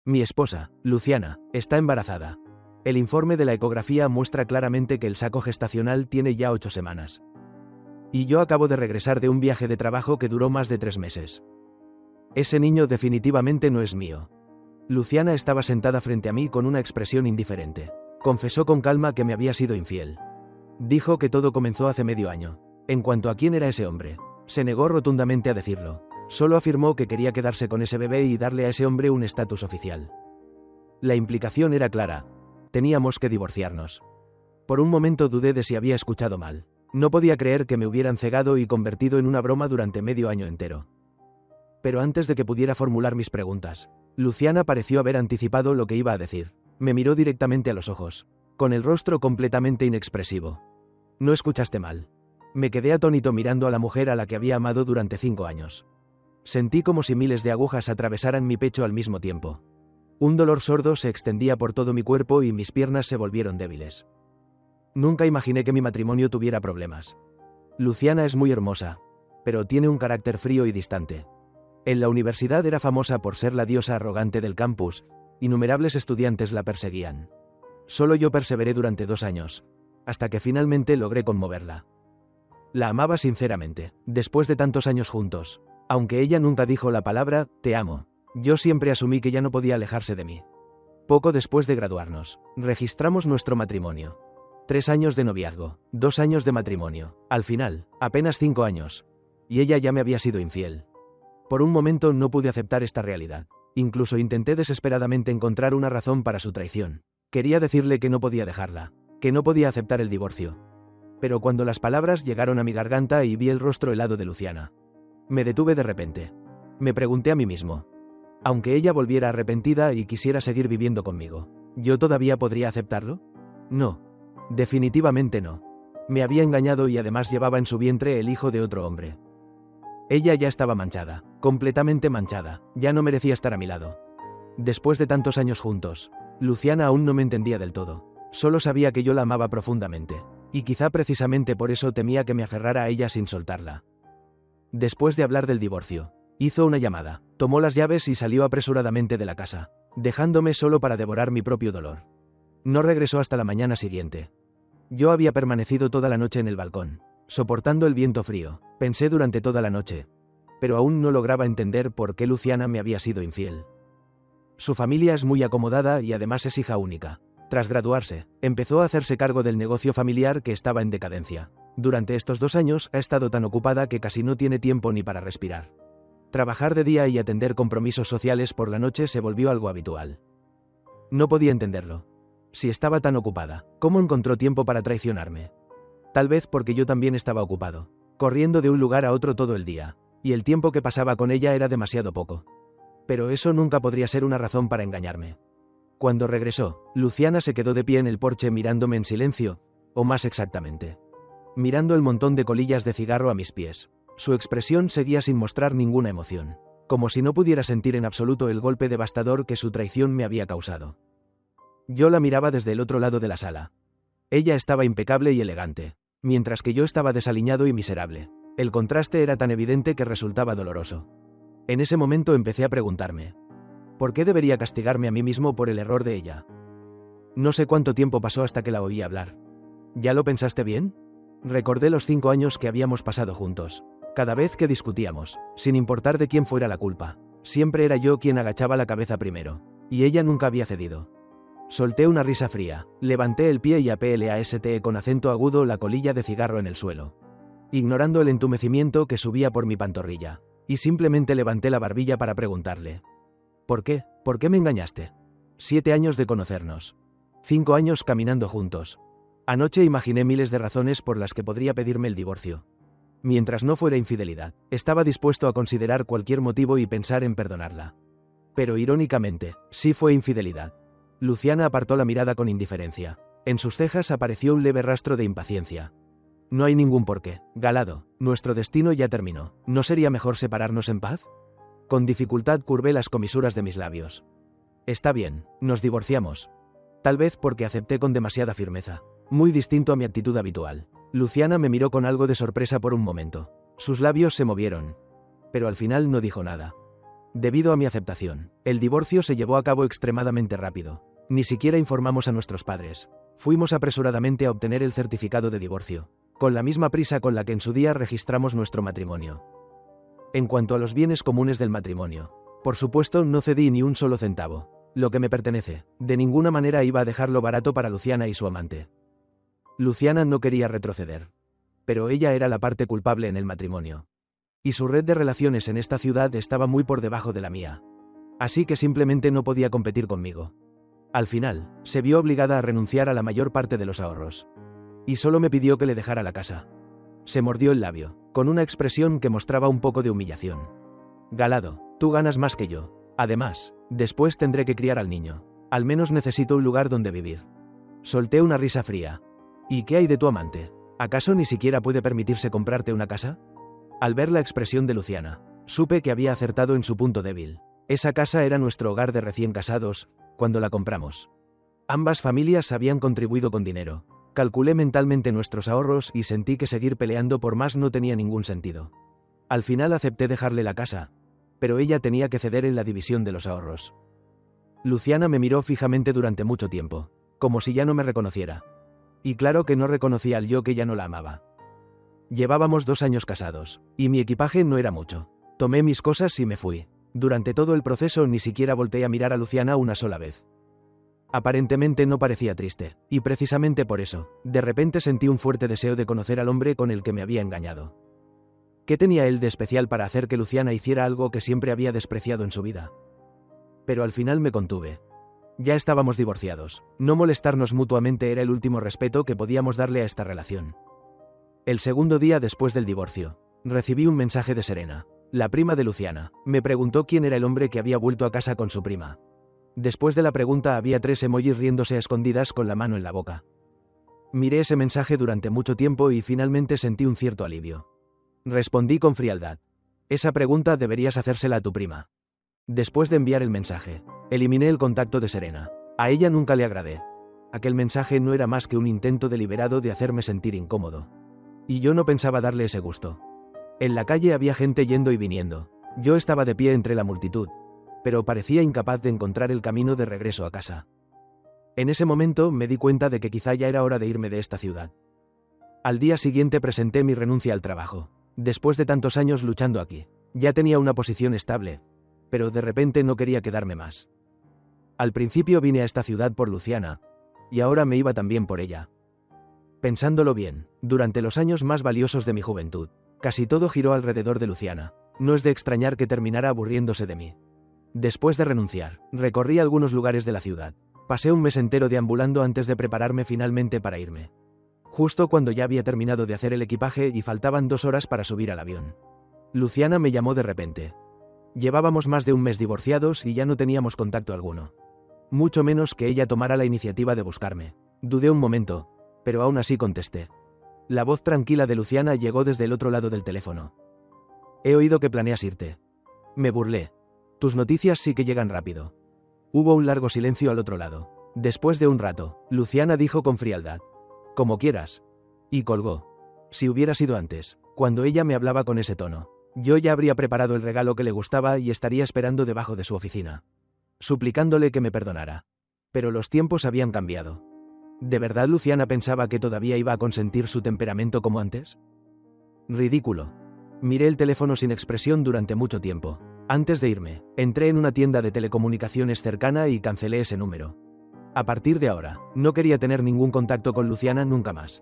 Mi esposa, Luciana, está embarazada. El informe de la ecografía muestra claramente que el saco gestacional tiene ya 8 semanas. Y yo acabo de regresar de un viaje de trabajo que duró más de 3 meses. Ese niño definitivamente no es mío. Luciana estaba sentada frente a mí con una expresión indiferente. Confesó con calma que me había sido infiel. Dijo que todo comenzó hace medio año. En cuanto a quién era ese hombre, se negó rotundamente a decirlo. Solo afirmó que quería quedarse con ese bebé y darle a ese hombre un estatus oficial. La implicación era clara. Teníamos que divorciarnos. Por un momento dudé de si había escuchado mal. No podía creer que me hubieran cegado y convertido en una broma durante medio año entero. Pero antes de que pudiera formular mis preguntas, Luciana pareció haber anticipado lo que iba a decir. Me miró directamente a los ojos, con el rostro completamente inexpresivo. No escuchaste mal. Me quedé atónito mirando a la mujer a la que había amado durante 5 años. Sentí como si miles de agujas atravesaran mi pecho al mismo tiempo. Un dolor sordo se extendía por todo mi cuerpo y mis piernas se volvieron débiles. Nunca imaginé que mi matrimonio tuviera problemas. Luciana es muy hermosa, pero tiene un carácter frío y distante. En la universidad era famosa por ser la diosa arrogante del campus. Innumerables estudiantes la perseguían. Solo yo perseveré durante 2 años, hasta que finalmente logré conmoverla. La amaba sinceramente, después de tantos años juntos. Aunque ella nunca dijo la palabra, te amo, yo siempre asumí que ya no podía alejarse de mí. Poco después de graduarnos, registramos nuestro matrimonio. 3 años de noviazgo, 2 años de matrimonio, al final, apenas 5 años. Y ella ya me había sido infiel. Por un momento no pude aceptar esta realidad. Incluso intenté desesperadamente encontrar una razón para su traición. Quería decirle que no podía dejarla, que no podía aceptar el divorcio. Pero cuando las palabras llegaron a mi garganta y vi el rostro helado de Luciana, me detuve de repente. Me pregunté a mí mismo. Aunque ella volviera arrepentida y quisiera seguir viviendo conmigo, ¿yo todavía podría aceptarlo? No. Definitivamente no. Me había engañado y además llevaba en su vientre el hijo de otro hombre. Ella ya estaba manchada, completamente manchada, ya no merecía estar a mi lado. Después de tantos años juntos, Luciana aún no me entendía del todo. Solo sabía que yo la amaba profundamente, y quizá precisamente por eso temía que me aferrara a ella sin soltarla. Después de hablar del divorcio, hizo una llamada, tomó las llaves y salió apresuradamente de la casa, dejándome solo para devorar mi propio dolor. No regresó hasta la mañana siguiente. Yo había permanecido toda la noche en el balcón, soportando el viento frío, pensé durante toda la noche, pero aún no lograba entender por qué Luciana me había sido infiel. Su familia es muy acomodada y además es hija única. Tras graduarse, empezó a hacerse cargo del negocio familiar que estaba en decadencia. Durante estos 2 años ha estado tan ocupada que casi no tiene tiempo ni para respirar. Trabajar de día y atender compromisos sociales por la noche se volvió algo habitual. No podía entenderlo. Si estaba tan ocupada, ¿cómo encontró tiempo para traicionarme? Tal vez porque yo también estaba ocupado, corriendo de un lugar a otro todo el día, y el tiempo que pasaba con ella era demasiado poco. Pero eso nunca podría ser una razón para engañarme. Cuando regresó, Luciana se quedó de pie en el porche mirándome en silencio, o más exactamente, mirando el montón de colillas de cigarro a mis pies. Su expresión seguía sin mostrar ninguna emoción, como si no pudiera sentir en absoluto el golpe devastador que su traición me había causado. Yo la miraba desde el otro lado de la sala. Ella estaba impecable y elegante, mientras que yo estaba desaliñado y miserable. El contraste era tan evidente que resultaba doloroso. En ese momento empecé a preguntarme, ¿por qué debería castigarme a mí mismo por el error de ella? No sé cuánto tiempo pasó hasta que la oí hablar. ¿Ya lo pensaste bien? Recordé los 5 años que habíamos pasado juntos. Cada vez que discutíamos, sin importar de quién fuera la culpa, siempre era yo quien agachaba la cabeza primero, y ella nunca había cedido. Solté una risa fría, levanté el pie y aplasté con acento agudo la colilla de cigarro en el suelo, ignorando el entumecimiento que subía por mi pantorrilla, y simplemente levanté la barbilla para preguntarle. ¿Por qué? ¿Por qué me engañaste? 7 años de conocernos. 5 años caminando juntos. Anoche imaginé miles de razones por las que podría pedirme el divorcio. Mientras no fuera infidelidad, estaba dispuesto a considerar cualquier motivo y pensar en perdonarla. Pero irónicamente, sí fue infidelidad. Luciana apartó la mirada con indiferencia. En sus cejas apareció un leve rastro de impaciencia. No hay ningún porqué, Galado, nuestro destino ya terminó. ¿No sería mejor separarnos en paz? Con dificultad curvé las comisuras de mis labios. Está bien, nos divorciamos. Tal vez porque acepté con demasiada firmeza. Muy distinto a mi actitud habitual. Luciana me miró con algo de sorpresa por un momento. Sus labios se movieron. Pero al final no dijo nada. Debido a mi aceptación, el divorcio se llevó a cabo extremadamente rápido. Ni siquiera informamos a nuestros padres. Fuimos apresuradamente a obtener el certificado de divorcio, con la misma prisa con la que en su día registramos nuestro matrimonio. En cuanto a los bienes comunes del matrimonio, por supuesto no cedí ni un solo centavo. Lo que me pertenece, de ninguna manera iba a dejarlo barato para Luciana y su amante. Luciana no quería retroceder. Pero ella era la parte culpable en el matrimonio. Y su red de relaciones en esta ciudad estaba muy por debajo de la mía. Así que simplemente no podía competir conmigo. Al final, se vio obligada a renunciar a la mayor parte de los ahorros. Y solo me pidió que le dejara la casa. Se mordió el labio, con una expresión que mostraba un poco de humillación. Galado, tú ganas más que yo. Además, después tendré que criar al niño. Al menos necesito un lugar donde vivir. Solté una risa fría. ¿Y qué hay de tu amante? ¿Acaso ni siquiera puede permitirse comprarte una casa? Al ver la expresión de Luciana, supe que había acertado en su punto débil. Esa casa era nuestro hogar de recién casados, cuando la compramos. Ambas familias habían contribuido con dinero. Calculé mentalmente nuestros ahorros y sentí que seguir peleando por más no tenía ningún sentido. Al final acepté dejarle la casa, pero ella tenía que ceder en la división de los ahorros. Luciana me miró fijamente durante mucho tiempo, como si ya no me reconociera. Y claro que no reconocía al yo que ya no la amaba. Llevábamos 2 años casados, y mi equipaje no era mucho. Tomé mis cosas y me fui. Durante todo el proceso ni siquiera volteé a mirar a Luciana una sola vez. Aparentemente no parecía triste, y precisamente por eso, de repente sentí un fuerte deseo de conocer al hombre con el que me había engañado. ¿Qué tenía él de especial para hacer que Luciana hiciera algo que siempre había despreciado en su vida? Pero al final me contuve. Ya estábamos divorciados. No molestarnos mutuamente era el último respeto que podíamos darle a esta relación. El segundo día después del divorcio, recibí un mensaje de Serena, la prima de Luciana. Me preguntó quién era el hombre que había vuelto a casa con su prima. Después de la pregunta había 3 emojis riéndose a escondidas con la mano en la boca. Miré ese mensaje durante mucho tiempo y finalmente sentí un cierto alivio. Respondí con frialdad. Esa pregunta deberías hacérsela a tu prima. Después de enviar el mensaje, eliminé el contacto de Serena. A ella nunca le agradé. Aquel mensaje no era más que un intento deliberado de hacerme sentir incómodo. Y yo no pensaba darle ese gusto. En la calle había gente yendo y viniendo. Yo estaba de pie entre la multitud, pero parecía incapaz de encontrar el camino de regreso a casa. En ese momento me di cuenta de que quizá ya era hora de irme de esta ciudad. Al día siguiente presenté mi renuncia al trabajo. Después de tantos años luchando aquí, ya tenía una posición estable, pero de repente no quería quedarme más. Al principio vine a esta ciudad por Luciana, y ahora me iba también por ella. Pensándolo bien, durante los años más valiosos de mi juventud, casi todo giró alrededor de Luciana. No es de extrañar que terminara aburriéndose de mí. Después de renunciar, recorrí algunos lugares de la ciudad. Pasé un mes entero deambulando antes de prepararme finalmente para irme. Justo cuando ya había terminado de hacer el equipaje y faltaban 2 horas para subir al avión. Luciana me llamó de repente. Llevábamos más de un mes divorciados y ya no teníamos contacto alguno. Mucho menos que ella tomara la iniciativa de buscarme. Dudé un momento, pero aún así contesté. La voz tranquila de Luciana llegó desde el otro lado del teléfono. He oído que planeas irte. Me burlé. Tus noticias sí que llegan rápido. Hubo un largo silencio al otro lado. Después de un rato, Luciana dijo con frialdad. Como quieras. Y colgó. Si hubiera sido antes, cuando ella me hablaba con ese tono, yo ya habría preparado el regalo que le gustaba y estaría esperando debajo de su oficina, suplicándole que me perdonara. Pero los tiempos habían cambiado. ¿De verdad Luciana pensaba que todavía iba a consentir su temperamento como antes? Ridículo. Miré el teléfono sin expresión durante mucho tiempo. Antes de irme, entré en una tienda de telecomunicaciones cercana y cancelé ese número. A partir de ahora, no quería tener ningún contacto con Luciana nunca más.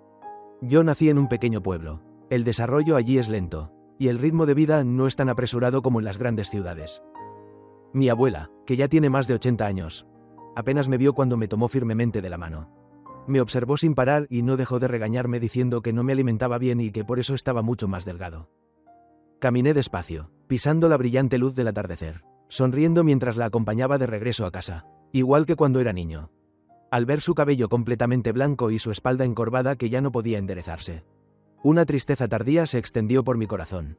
Yo nací en un pequeño pueblo. El desarrollo allí es lento, y el ritmo de vida no es tan apresurado como en las grandes ciudades. Mi abuela, que ya tiene más de 80 años, apenas me vio cuando me tomó firmemente de la mano. Me observó sin parar y no dejó de regañarme diciendo que no me alimentaba bien y que por eso estaba mucho más delgado. Caminé despacio, pisando la brillante luz del atardecer, sonriendo mientras la acompañaba de regreso a casa, igual que cuando era niño. Al ver su cabello completamente blanco y su espalda encorvada que ya no podía enderezarse, una tristeza tardía se extendió por mi corazón.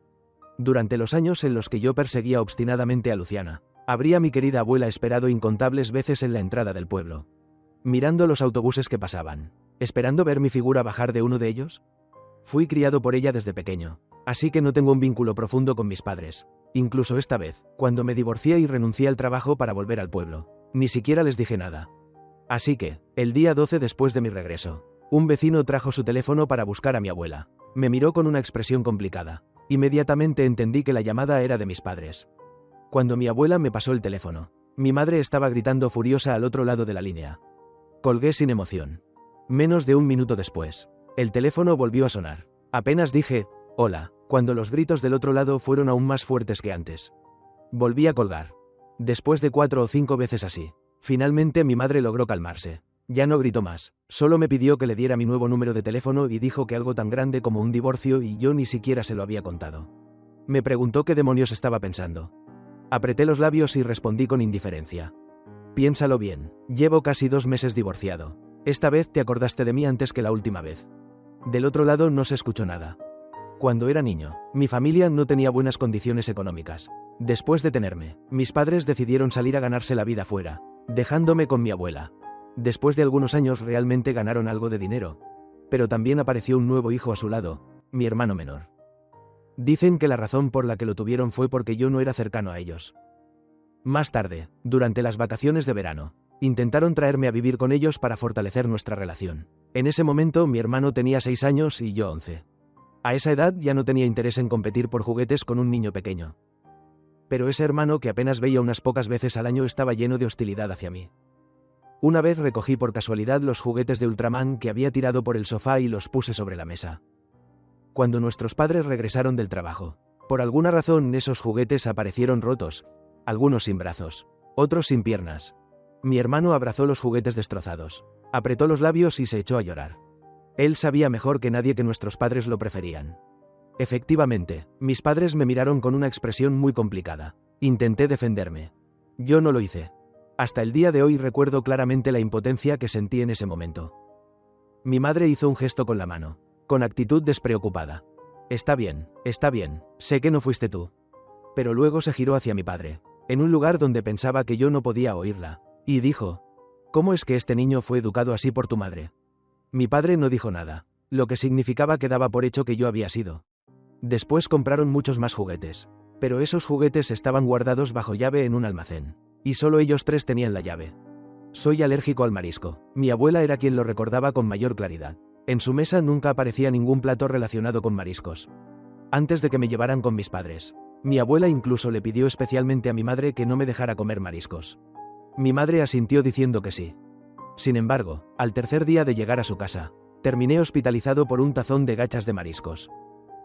Durante los años en los que yo perseguía obstinadamente a Luciana, habría mi querida abuela esperado incontables veces en la entrada del pueblo, mirando los autobuses que pasaban, esperando ver mi figura bajar de uno de ellos. Fui criado por ella desde pequeño, Así que no tengo un vínculo profundo con mis padres. Incluso esta vez, cuando me divorcié y renuncié al trabajo para volver al pueblo, ni siquiera les dije nada. Así que, el día 12 después de mi regreso, un vecino trajo su teléfono para buscar a mi abuela. Me miró con una expresión complicada. Inmediatamente entendí que la llamada era de mis padres. Cuando mi abuela me pasó el teléfono, mi madre estaba gritando furiosa al otro lado de la línea. Colgué sin emoción. Menos de un minuto después, el teléfono volvió a sonar. Apenas dije, hola, cuando los gritos del otro lado fueron aún más fuertes que antes. Volví a colgar. Después de 4 o 5 veces así, finalmente mi madre logró calmarse. Ya no gritó más, solo me pidió que le diera mi nuevo número de teléfono y dijo que algo tan grande como un divorcio y yo ni siquiera se lo había contado. Me preguntó qué demonios estaba pensando. Apreté los labios y respondí con indiferencia. Piénsalo bien, llevo casi 2 meses divorciado. Esta vez te acordaste de mí antes que la última vez. Del otro lado no se escuchó nada. Cuando era niño, mi familia no tenía buenas condiciones económicas. Después de tenerme, mis padres decidieron salir a ganarse la vida fuera, dejándome con mi abuela. Después de algunos años realmente ganaron algo de dinero. Pero también apareció un nuevo hijo a su lado, mi hermano menor. Dicen que la razón por la que lo tuvieron fue porque yo no era cercano a ellos. Más tarde, durante las vacaciones de verano, intentaron traerme a vivir con ellos para fortalecer nuestra relación. En ese momento mi hermano tenía 6 años y yo 11. A esa edad ya no tenía interés en competir por juguetes con un niño pequeño. Pero ese hermano que apenas veía unas pocas veces al año estaba lleno de hostilidad hacia mí. Una vez recogí por casualidad los juguetes de Ultraman que había tirado por el sofá y los puse sobre la mesa. Cuando nuestros padres regresaron del trabajo, por alguna razón esos juguetes aparecieron rotos, algunos sin brazos, otros sin piernas. Mi hermano abrazó los juguetes destrozados, apretó los labios y se echó a llorar. Él sabía mejor que nadie que nuestros padres lo preferían. Efectivamente, mis padres me miraron con una expresión muy complicada. Intenté defenderme. Yo no lo hice. Hasta el día de hoy recuerdo claramente la impotencia que sentí en ese momento. Mi madre hizo un gesto con la mano, con actitud despreocupada. Está bien, sé que no fuiste tú. Pero luego se giró hacia mi padre, en un lugar donde pensaba que yo no podía oírla, y dijo, ¿cómo es que este niño fue educado así por tu madre? Mi padre no dijo nada, lo que significaba que daba por hecho que yo había sido. Después compraron muchos más juguetes, pero esos juguetes estaban guardados bajo llave en un almacén. Y solo ellos 3 tenían la llave. Soy alérgico al marisco. Mi abuela era quien lo recordaba con mayor claridad. En su mesa nunca aparecía ningún plato relacionado con mariscos. Antes de que me llevaran con mis padres, mi abuela incluso le pidió especialmente a mi madre que no me dejara comer mariscos. Mi madre asintió diciendo que sí. Sin embargo, al tercer día de llegar a su casa, terminé hospitalizado por un tazón de gachas de mariscos.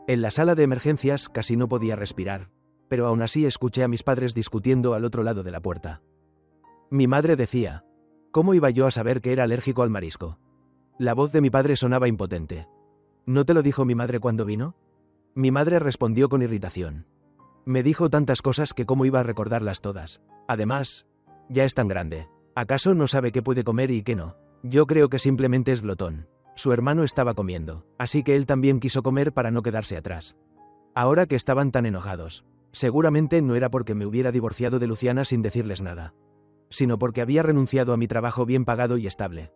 En la sala de emergencias casi no podía respirar, pero aún así escuché a mis padres discutiendo al otro lado de la puerta. Mi madre decía, ¿cómo iba yo a saber que era alérgico al marisco? La voz de mi padre sonaba impotente. ¿No te lo dijo mi madre cuando vino? Mi madre respondió con irritación. Me dijo tantas cosas que cómo iba a recordarlas todas. Además, ya es tan grande. ¿Acaso no sabe qué puede comer y qué no? Yo creo que simplemente es glotón. Su hermano estaba comiendo, así que él también quiso comer para no quedarse atrás. Ahora que estaban tan enojados, seguramente no era porque me hubiera divorciado de Luciana sin decirles nada, sino porque había renunciado a mi trabajo bien pagado y estable.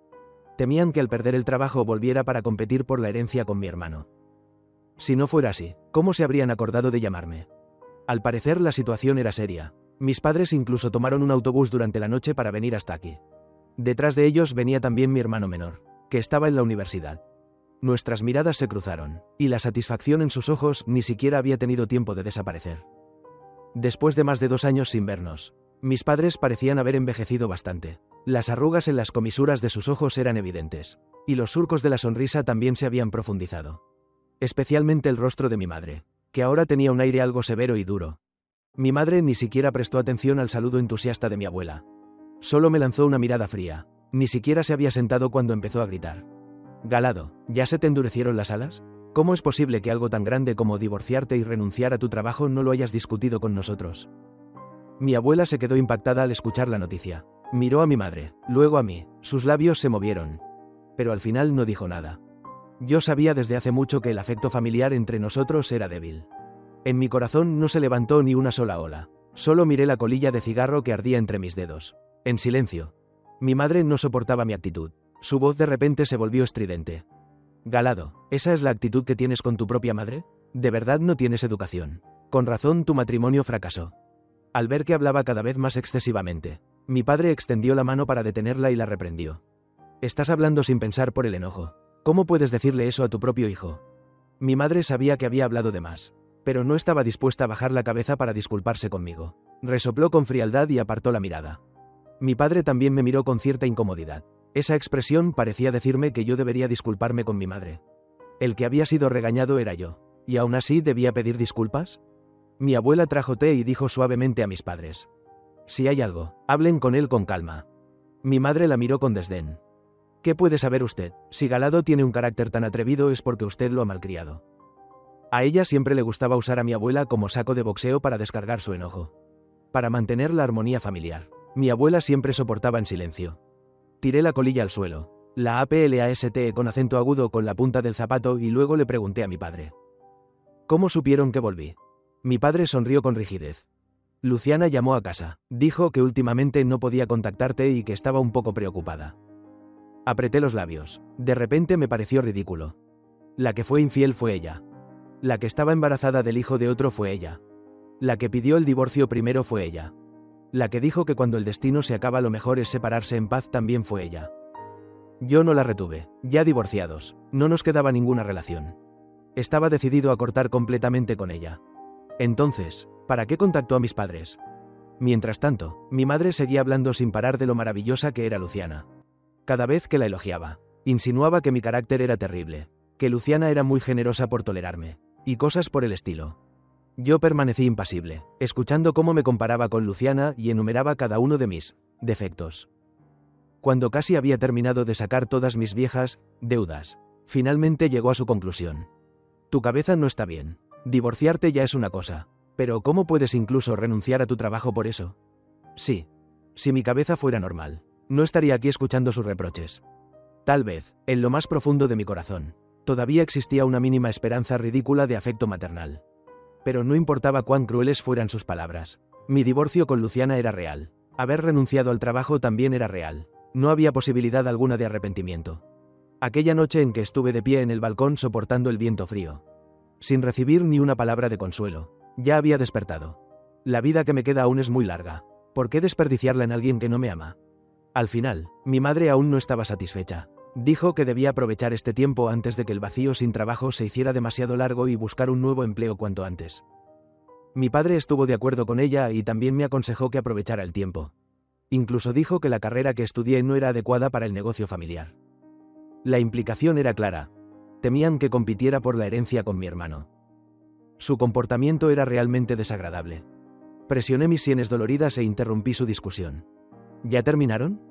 Temían que al perder el trabajo volviera para competir por la herencia con mi hermano. Si no fuera así, ¿cómo se habrían acordado de llamarme? Al parecer la situación era seria. Mis padres incluso tomaron un autobús durante la noche para venir hasta aquí. Detrás de ellos venía también mi hermano menor, que estaba en la universidad. Nuestras miradas se cruzaron, y la satisfacción en sus ojos ni siquiera había tenido tiempo de desaparecer. Después de más de 2 años sin vernos, mis padres parecían haber envejecido bastante. Las arrugas en las comisuras de sus ojos eran evidentes, y los surcos de la sonrisa también se habían profundizado. Especialmente el rostro de mi madre, que ahora tenía un aire algo severo y duro. Mi madre ni siquiera prestó atención al saludo entusiasta de mi abuela. Solo me lanzó una mirada fría. Ni siquiera se había sentado cuando empezó a gritar. Galado, ¿ya se te endurecieron las alas? ¿Cómo es posible que algo tan grande como divorciarte y renunciar a tu trabajo no lo hayas discutido con nosotros? Mi abuela se quedó impactada al escuchar la noticia. Miró a mi madre, luego a mí, sus labios se movieron. Pero al final no dijo nada. Yo sabía desde hace mucho que el afecto familiar entre nosotros era débil. En mi corazón no se levantó ni una sola ola. Solo miré la colilla de cigarro que ardía entre mis dedos. En silencio. Mi madre no soportaba mi actitud. Su voz de repente se volvió estridente. Galado, ¿esa es la actitud que tienes con tu propia madre? De verdad no tienes educación. Con razón tu matrimonio fracasó. Al ver que hablaba cada vez más excesivamente, mi padre extendió la mano para detenerla y la reprendió. Estás hablando sin pensar por el enojo. ¿Cómo puedes decirle eso a tu propio hijo? Mi madre sabía que había hablado de más, pero no estaba dispuesta a bajar la cabeza para disculparse conmigo. Resopló con frialdad y apartó la mirada. Mi padre también me miró con cierta incomodidad. Esa expresión parecía decirme que yo debería disculparme con mi madre. El que había sido regañado era yo. ¿Y aún así debía pedir disculpas? Mi abuela trajo té y dijo suavemente a mis padres: si hay algo, hablen con él con calma. Mi madre la miró con desdén. ¿Qué puede saber usted? Si Galado tiene un carácter tan atrevido es porque usted lo ha malcriado. A ella siempre le gustaba usar a mi abuela como saco de boxeo para descargar su enojo. Para mantener la armonía familiar, mi abuela siempre soportaba en silencio. Tiré la colilla al suelo, la aplaste con acento agudo con la punta del zapato y luego le pregunté a mi padre: ¿cómo supieron que volví? Mi padre sonrió con rigidez. Luciana llamó a casa. Dijo que últimamente no podía contactarte y que estaba un poco preocupada. Apreté los labios. De repente me pareció ridículo. La que fue infiel fue ella. La que estaba embarazada del hijo de otro fue ella. La que pidió el divorcio primero fue ella. La que dijo que cuando el destino se acaba lo mejor es separarse en paz también fue ella. Yo no la retuve. Ya divorciados, no nos quedaba ninguna relación. Estaba decidido a cortar completamente con ella. Entonces, ¿para qué contactó a mis padres? Mientras tanto, mi madre seguía hablando sin parar de lo maravillosa que era Luciana. Cada vez que la elogiaba, insinuaba que mi carácter era terrible, que Luciana era muy generosa por tolerarme, y cosas por el estilo. Yo permanecí impasible, escuchando cómo me comparaba con Luciana y enumeraba cada uno de mis defectos. Cuando casi había terminado de sacar todas mis viejas deudas, finalmente llegó a su conclusión. Tu cabeza no está bien. Divorciarte ya es una cosa, pero ¿cómo puedes incluso renunciar a tu trabajo por eso? Sí. Si mi cabeza fuera normal, no estaría aquí escuchando sus reproches. Tal vez, en lo más profundo de mi corazón, todavía existía una mínima esperanza ridícula de afecto maternal. Pero no importaba cuán crueles fueran sus palabras. Mi divorcio con Luciana era real. Haber renunciado al trabajo también era real. No había posibilidad alguna de arrepentimiento. Aquella noche en que estuve de pie en el balcón soportando el viento frío, sin recibir ni una palabra de consuelo, ya había despertado. La vida que me queda aún es muy larga. ¿Por qué desperdiciarla en alguien que no me ama? Al final, mi madre aún no estaba satisfecha. Dijo que debía aprovechar este tiempo antes de que el vacío sin trabajo se hiciera demasiado largo y buscar un nuevo empleo cuanto antes. Mi padre estuvo de acuerdo con ella y también me aconsejó que aprovechara el tiempo. Incluso dijo que la carrera que estudié no era adecuada para el negocio familiar. La implicación era clara. Temían que compitiera por la herencia con mi hermano. Su comportamiento era realmente desagradable. Presioné mis sienes doloridas e interrumpí su discusión. ¿Ya terminaron?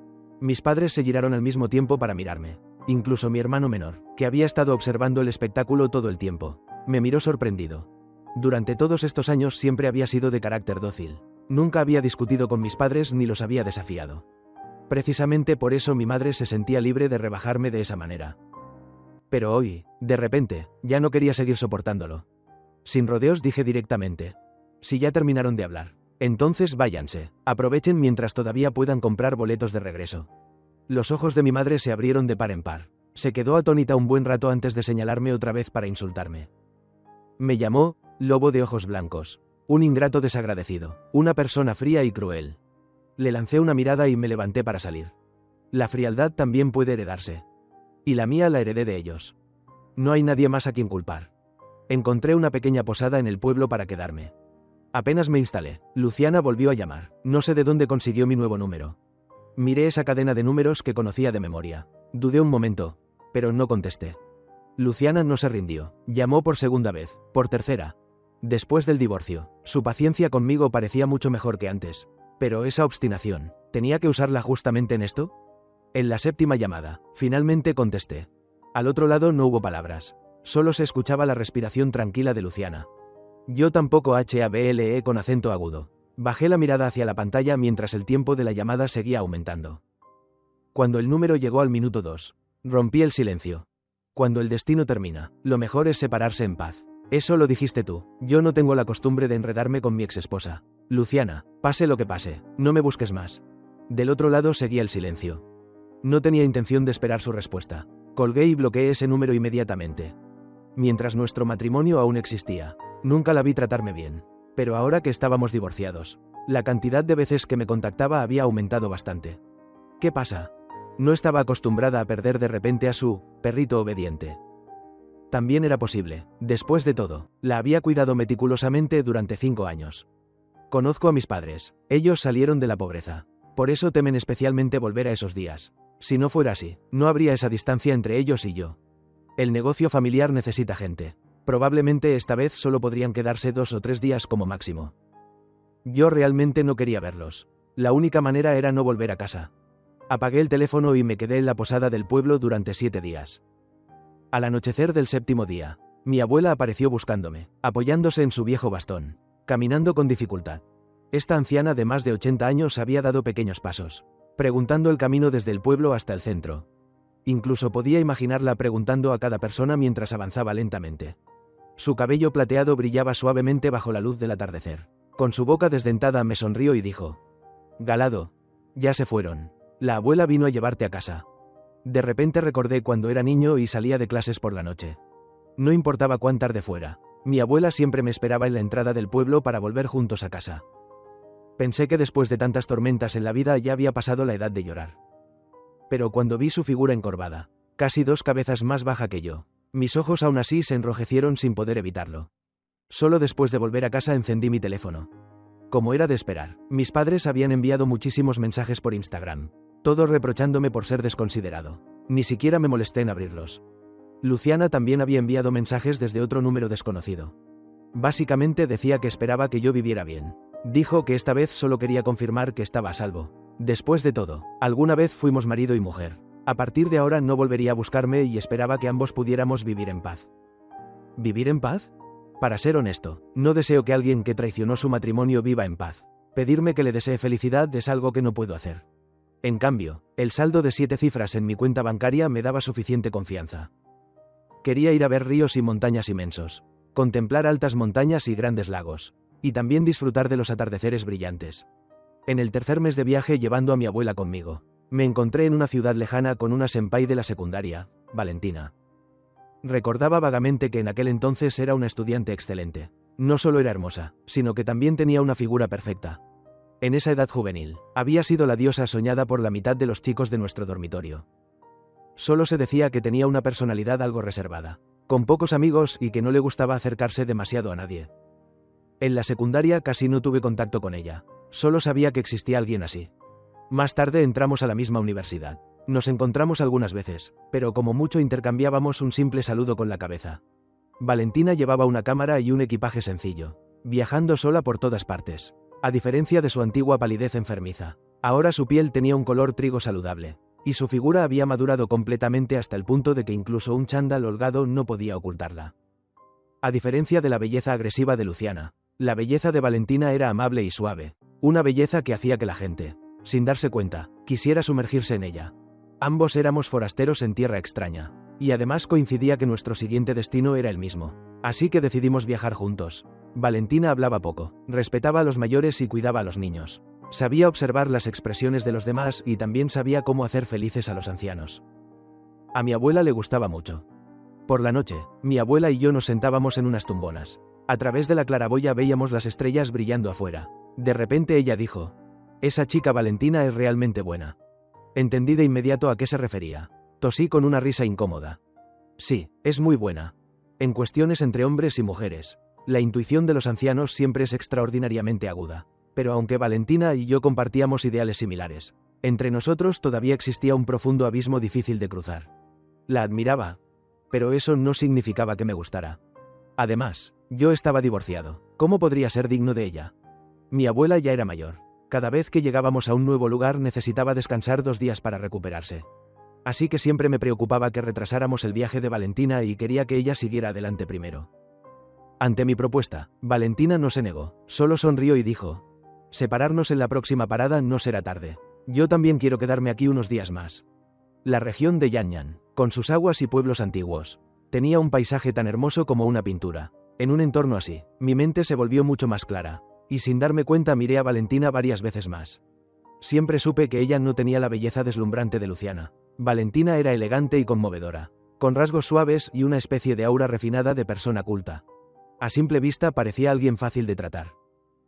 Mis padres se giraron al mismo tiempo para mirarme. Incluso mi hermano menor, que había estado observando el espectáculo todo el tiempo, me miró sorprendido. Durante todos estos años siempre había sido de carácter dócil. Nunca había discutido con mis padres ni los había desafiado. Precisamente por eso mi madre se sentía libre de rebajarme de esa manera. Pero hoy, de repente, ya no quería seguir soportándolo. Sin rodeos dije directamente: si ya terminaron de hablar, entonces váyanse, aprovechen mientras todavía puedan comprar boletos de regreso. Los ojos de mi madre se abrieron de par en par. Se quedó atónita un buen rato antes de señalarme otra vez para insultarme. Me llamó lobo de ojos blancos, un ingrato desagradecido, una persona fría y cruel. Le lancé una mirada y me levanté para salir. La frialdad también puede heredarse. Y la mía la heredé de ellos. No hay nadie más a quien culpar. Encontré una pequeña posada en el pueblo para quedarme. Apenas me instalé, Luciana volvió a llamar. No sé de dónde consiguió mi nuevo número. Miré esa cadena de números que conocía de memoria. Dudé un momento, pero no contesté. Luciana no se rindió. Llamó por segunda vez, por tercera. Después del divorcio, su paciencia conmigo parecía mucho mejor que antes. Pero esa obstinación, ¿tenía que usarla justamente en esto? En la séptima llamada, finalmente contesté. Al otro lado no hubo palabras. Solo se escuchaba la respiración tranquila de Luciana. Yo tampoco hablé con acento agudo. Bajé la mirada hacia la pantalla mientras el tiempo de la llamada seguía aumentando. Cuando el número llegó al minuto 2, rompí el silencio. Cuando el destino termina, lo mejor es separarse en paz. Eso lo dijiste tú. Yo no tengo la costumbre de enredarme con mi exesposa. Luciana, pase lo que pase, no me busques más. Del otro lado seguía el silencio. No tenía intención de esperar su respuesta. Colgué y bloqueé ese número inmediatamente. mientras nuestro matrimonio aún existía. Nunca la vi tratarme bien. Pero ahora que estábamos divorciados, la cantidad de veces que me contactaba había aumentado bastante. ¿Qué pasa? No estaba acostumbrada a perder de repente a su perrito obediente. También era posible. Después de todo, la había cuidado meticulosamente durante 5 años. Conozco a mis padres. Ellos salieron de la pobreza. Por eso temen especialmente volver a esos días. Si no fuera así, no habría esa distancia entre ellos y yo. El negocio familiar necesita gente. Probablemente esta vez solo podrían quedarse 2 o 3 días como máximo. Yo realmente no quería verlos. La única manera era no volver a casa. Apagué el teléfono y me quedé en la posada del pueblo durante 7 días. Al anochecer del 7º día, mi abuela apareció buscándome, apoyándose en su viejo bastón, caminando con dificultad. Esta anciana de más de 80 años había dado pequeños pasos, preguntando el camino desde el pueblo hasta el centro. Incluso podía imaginarla preguntando a cada persona mientras avanzaba lentamente. Su cabello plateado brillaba suavemente bajo la luz del atardecer. Con su boca desdentada me sonrió y dijo: «Galado, ya se fueron. La abuela vino a llevarte a casa». De repente recordé cuando era niño y salía de clases por la noche. No importaba cuán tarde fuera, mi abuela siempre me esperaba en la entrada del pueblo para volver juntos a casa. Pensé que después de tantas tormentas en la vida ya había pasado la edad de llorar. Pero cuando vi su figura encorvada, casi 2 cabezas más baja que yo, mis ojos aún así se enrojecieron sin poder evitarlo. Solo después de volver a casa encendí mi teléfono. Como era de esperar, mis padres habían enviado muchísimos mensajes por Instagram, todos reprochándome por ser desconsiderado. Ni siquiera me molesté en abrirlos. Luciana también había enviado mensajes desde otro número desconocido. Básicamente decía que esperaba que yo viviera bien. Dijo que esta vez solo quería confirmar que estaba a salvo. Después de todo, alguna vez fuimos marido y mujer. A partir de ahora no volvería a buscarme y esperaba que ambos pudiéramos vivir en paz. ¿Vivir en paz? Para ser honesto, no deseo que alguien que traicionó su matrimonio viva en paz. Pedirme que le desee felicidad es algo que no puedo hacer. En cambio, el saldo de 7 cifras en mi cuenta bancaria me daba suficiente confianza. Quería ir a ver ríos y montañas inmensos, contemplar altas montañas y grandes lagos, y también disfrutar de los atardeceres brillantes. En el tercer mes de viaje llevando a mi abuela conmigo, me encontré en una ciudad lejana con una senpai de la secundaria, Valentina. Recordaba vagamente que en aquel entonces era una estudiante excelente. No solo era hermosa, sino que también tenía una figura perfecta. En esa edad juvenil, había sido la diosa soñada por la mitad de los chicos de nuestro dormitorio. Solo se decía que tenía una personalidad algo reservada, con pocos amigos y que no le gustaba acercarse demasiado a nadie. En la secundaria casi no tuve contacto con ella, solo sabía que existía alguien así. Más tarde entramos a la misma universidad. Nos encontramos algunas veces, pero como mucho intercambiábamos un simple saludo con la cabeza. Valentina llevaba una cámara y un equipaje sencillo, viajando sola por todas partes. A diferencia de su antigua palidez enfermiza, ahora su piel tenía un color trigo saludable, y su figura había madurado completamente hasta el punto de que incluso un chándal holgado no podía ocultarla. A diferencia de la belleza agresiva de Luciana, la belleza de Valentina era amable y suave, una belleza que hacía que la gente, sin darse cuenta, quisiera sumergirse en ella. Ambos éramos forasteros en tierra extraña, y además coincidía que nuestro siguiente destino era el mismo, así que decidimos viajar juntos. Valentina hablaba poco, respetaba a los mayores y cuidaba a los niños. Sabía observar las expresiones de los demás y también sabía cómo hacer felices a los ancianos. A mi abuela le gustaba mucho. Por la noche, mi abuela y yo nos sentábamos en unas tumbonas. A través de la claraboya veíamos las estrellas brillando afuera. De repente ella dijo: «Esa chica Valentina es realmente buena». Entendí de inmediato a qué se refería. Tosí con una risa incómoda. Sí, es muy buena. En cuestiones entre hombres y mujeres, la intuición de los ancianos siempre es extraordinariamente aguda. Pero aunque Valentina y yo compartíamos ideales similares, entre nosotros todavía existía un profundo abismo difícil de cruzar. La admiraba, pero eso no significaba que me gustara. Además, yo estaba divorciado. ¿Cómo podría ser digno de ella? Mi abuela ya era mayor. Cada vez que llegábamos a un nuevo lugar necesitaba descansar 2 días para recuperarse. Así que siempre me preocupaba que retrasáramos el viaje de Valentina y quería que ella siguiera adelante primero. Ante mi propuesta, Valentina no se negó, solo sonrió y dijo: «Separarnos en la próxima parada no será tarde. Yo también quiero quedarme aquí unos días más». La región de Yanyan, con sus aguas y pueblos antiguos, tenía un paisaje tan hermoso como una pintura. En un entorno así, mi mente se volvió mucho más clara, y sin darme cuenta miré a Valentina varias veces más. Siempre supe que ella no tenía la belleza deslumbrante de Luciana. Valentina era elegante y conmovedora. con rasgos suaves y una especie de aura refinada de persona culta. A simple vista parecía alguien fácil de tratar.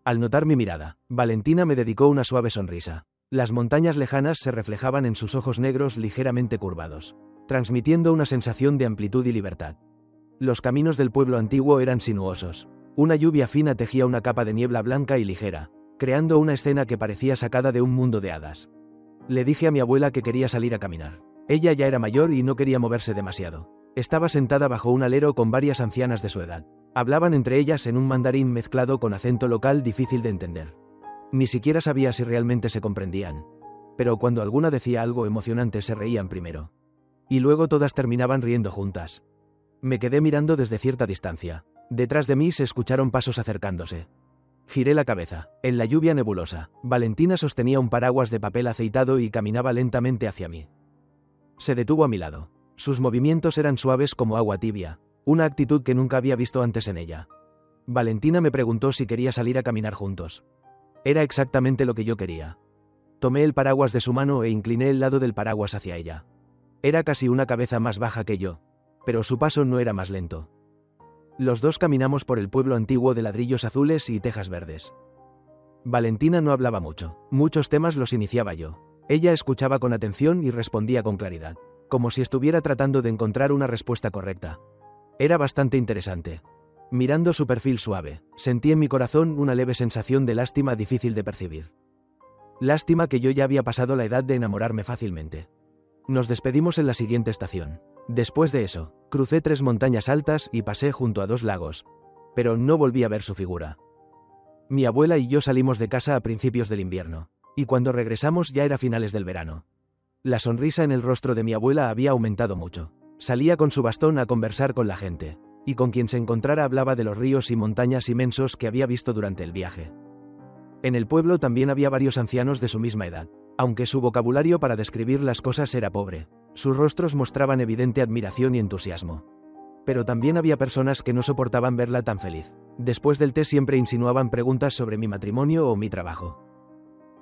Al notar mi mirada, Valentina me dedicó una suave sonrisa. Las montañas lejanas se reflejaban en sus ojos negros ligeramente curvados, transmitiendo una sensación de amplitud y libertad. Los caminos del pueblo antiguo eran sinuosos. Una lluvia fina tejía una capa de niebla blanca y ligera, creando una escena que parecía sacada de un mundo de hadas. Le dije a mi abuela que quería salir a caminar. Ella ya era mayor y no quería moverse demasiado. Estaba sentada bajo un alero con varias ancianas de su edad. Hablaban entre ellas en un mandarín mezclado con acento local difícil de entender. Ni siquiera sabía si realmente se comprendían. Pero cuando alguna decía algo emocionante se reían primero. Y luego todas terminaban riendo juntas. Me quedé mirando desde cierta distancia. Detrás de mí se escucharon pasos acercándose. Giré la cabeza. En la lluvia nebulosa, Valentina sostenía un paraguas de papel aceitado y caminaba lentamente hacia mí. Se detuvo a mi lado. Sus movimientos eran suaves como agua tibia, una actitud que nunca había visto antes en ella. Valentina me preguntó si quería salir a caminar juntos. Era exactamente lo que yo quería. Tomé el paraguas de su mano e incliné el lado del paraguas hacia ella. Era casi una cabeza más baja que yo, pero su paso no era más lento. Los dos caminamos por el pueblo antiguo de ladrillos azules y tejas verdes. Valentina no hablaba mucho. Muchos temas los iniciaba yo. Ella escuchaba con atención y respondía con claridad, como si estuviera tratando de encontrar una respuesta correcta. Era bastante interesante. Mirando su perfil suave, sentí en mi corazón una leve sensación de lástima difícil de percibir. Lástima que yo ya había pasado la edad de enamorarme fácilmente. Nos despedimos en la siguiente estación. Después de eso, crucé 3 montañas altas y pasé junto a 2 lagos, pero no volví a ver su figura. Mi abuela y yo salimos de casa a principios del invierno, y cuando regresamos ya era finales del verano. La sonrisa en el rostro de mi abuela había aumentado mucho. Salía con su bastón a conversar con la gente, y con quien se encontrara hablaba de los ríos y montañas inmensos que había visto durante el viaje. En el pueblo también había varios ancianos de su misma edad, aunque su vocabulario para describir las cosas era pobre. Sus rostros mostraban evidente admiración y entusiasmo. Pero también había personas que no soportaban verla tan feliz. Después del té siempre insinuaban preguntas sobre mi matrimonio o mi trabajo.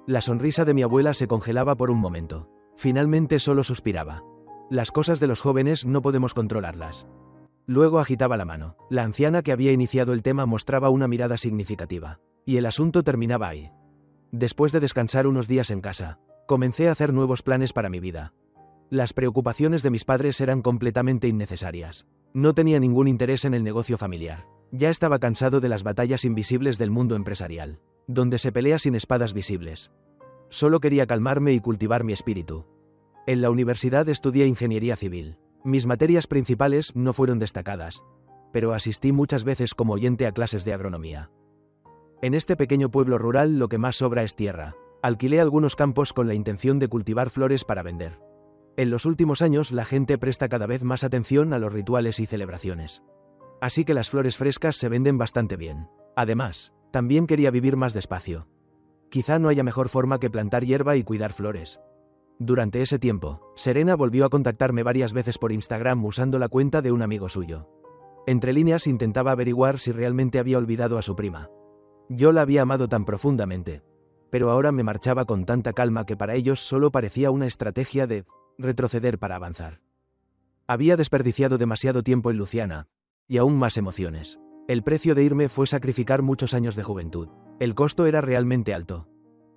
La sonrisa de mi abuela se congelaba por un momento. Finalmente solo suspiraba. Las cosas de los jóvenes no podemos controlarlas. Luego agitaba la mano. La anciana que había iniciado el tema mostraba una mirada significativa. Y el asunto terminaba ahí. Después de descansar unos días en casa, comencé a hacer nuevos planes para mi vida. Las preocupaciones de mis padres eran completamente innecesarias. No tenía ningún interés en el negocio familiar. Ya estaba cansado de las batallas invisibles del mundo empresarial, donde se pelea sin espadas visibles. Solo quería calmarme y cultivar mi espíritu. En la universidad estudié ingeniería civil. Mis materias principales no fueron destacadas, pero asistí muchas veces como oyente a clases de agronomía. En este pequeño pueblo rural lo que más sobra es tierra. Alquilé algunos campos con la intención de cultivar flores para vender. En los últimos años la gente presta cada vez más atención a los rituales y celebraciones. Así que las flores frescas se venden bastante bien. Además, también quería vivir más despacio. Quizá no haya mejor forma que plantar hierba y cuidar flores. Durante ese tiempo, Serena volvió a contactarme varias veces por Instagram usando la cuenta de un amigo suyo. Entre líneas intentaba averiguar si realmente había olvidado a su prima. Yo la había amado tan profundamente, pero ahora me marchaba con tanta calma que para ellos solo parecía una estrategia de retroceder para avanzar. Había desperdiciado demasiado tiempo en Luciana, y aún más emociones. El precio de irme fue sacrificar muchos años de juventud. El costo era realmente alto.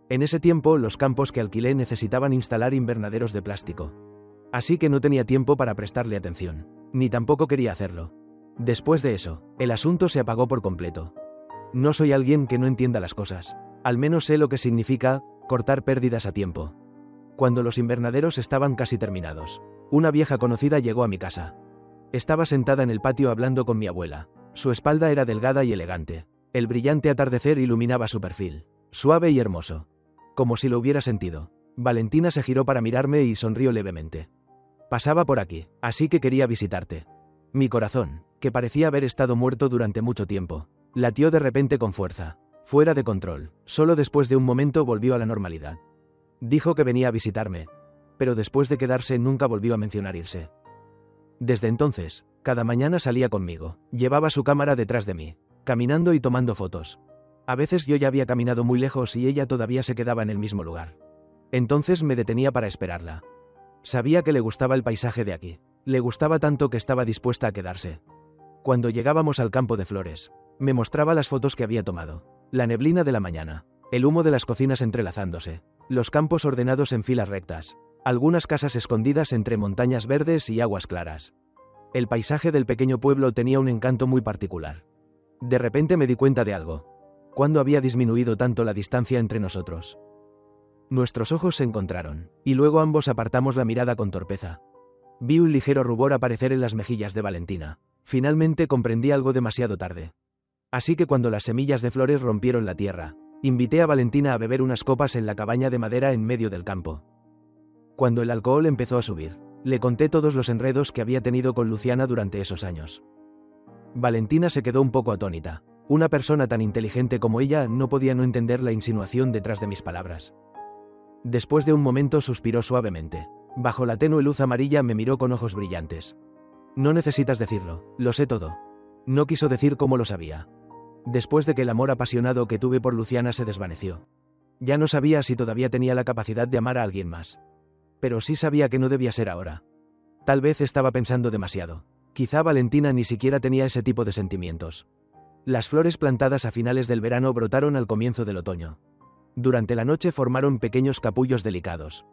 En ese tiempo, los campos que alquilé necesitaban instalar invernaderos de plástico. Así que no tenía tiempo para prestarle atención, ni tampoco quería hacerlo. Después de eso, el asunto se apagó por completo. No soy alguien que no entienda las cosas. Al menos sé lo que significa cortar pérdidas a tiempo. Cuando los invernaderos estaban casi terminados, una vieja conocida llegó a mi casa. Estaba sentada en el patio hablando con mi abuela. Su espalda era delgada y elegante. El brillante atardecer iluminaba su perfil, suave y hermoso. Como si lo hubiera sentido. Valentina se giró para mirarme y sonrió levemente. Pasaba por aquí, así que quería visitarte. Mi corazón, que parecía haber estado muerto durante mucho tiempo, latió de repente con fuerza, fuera de control. Solo después de un momento volvió a la normalidad. Dijo que venía a visitarme, pero después de quedarse nunca volvió a mencionar irse. Desde entonces, cada mañana salía conmigo, llevaba su cámara detrás de mí, caminando y tomando fotos. A veces yo ya había caminado muy lejos y ella todavía se quedaba en el mismo lugar. Entonces me detenía para esperarla. Sabía que le gustaba el paisaje de aquí. Le gustaba tanto que estaba dispuesta a quedarse. Cuando llegábamos al campo de flores, me mostraba las fotos que había tomado. La neblina de la mañana, el humo de las cocinas entrelazándose, los campos ordenados en filas rectas, algunas casas escondidas entre montañas verdes y aguas claras. El paisaje del pequeño pueblo tenía un encanto muy particular. De repente me di cuenta de algo. ¿Cuándo había disminuido tanto la distancia entre nosotros? Nuestros ojos se encontraron, y luego ambos apartamos la mirada con torpeza. Vi un ligero rubor aparecer en las mejillas de Valentina. Finalmente comprendí algo demasiado tarde. Así que cuando las semillas de flores rompieron la tierra, invité a Valentina a beber unas copas en la cabaña de madera en medio del campo. Cuando el alcohol empezó a subir, le conté todos los enredos que había tenido con Luciana durante esos años. Valentina se quedó un poco atónita. Una persona tan inteligente como ella no podía no entender la insinuación detrás de mis palabras. Después de un momento suspiró suavemente. Bajo la tenue luz amarilla me miró con ojos brillantes. No necesitas decirlo, lo sé todo. No quiso decir cómo lo sabía. Después de que el amor apasionado que tuve por Luciana se desvaneció. Ya no sabía si todavía tenía la capacidad de amar a alguien más. Pero sí sabía que no debía ser ahora. Tal vez estaba pensando demasiado. Quizá Valentina ni siquiera tenía ese tipo de sentimientos. Las flores plantadas a finales del verano brotaron al comienzo del otoño. Durante la noche formaron pequeños capullos delicados.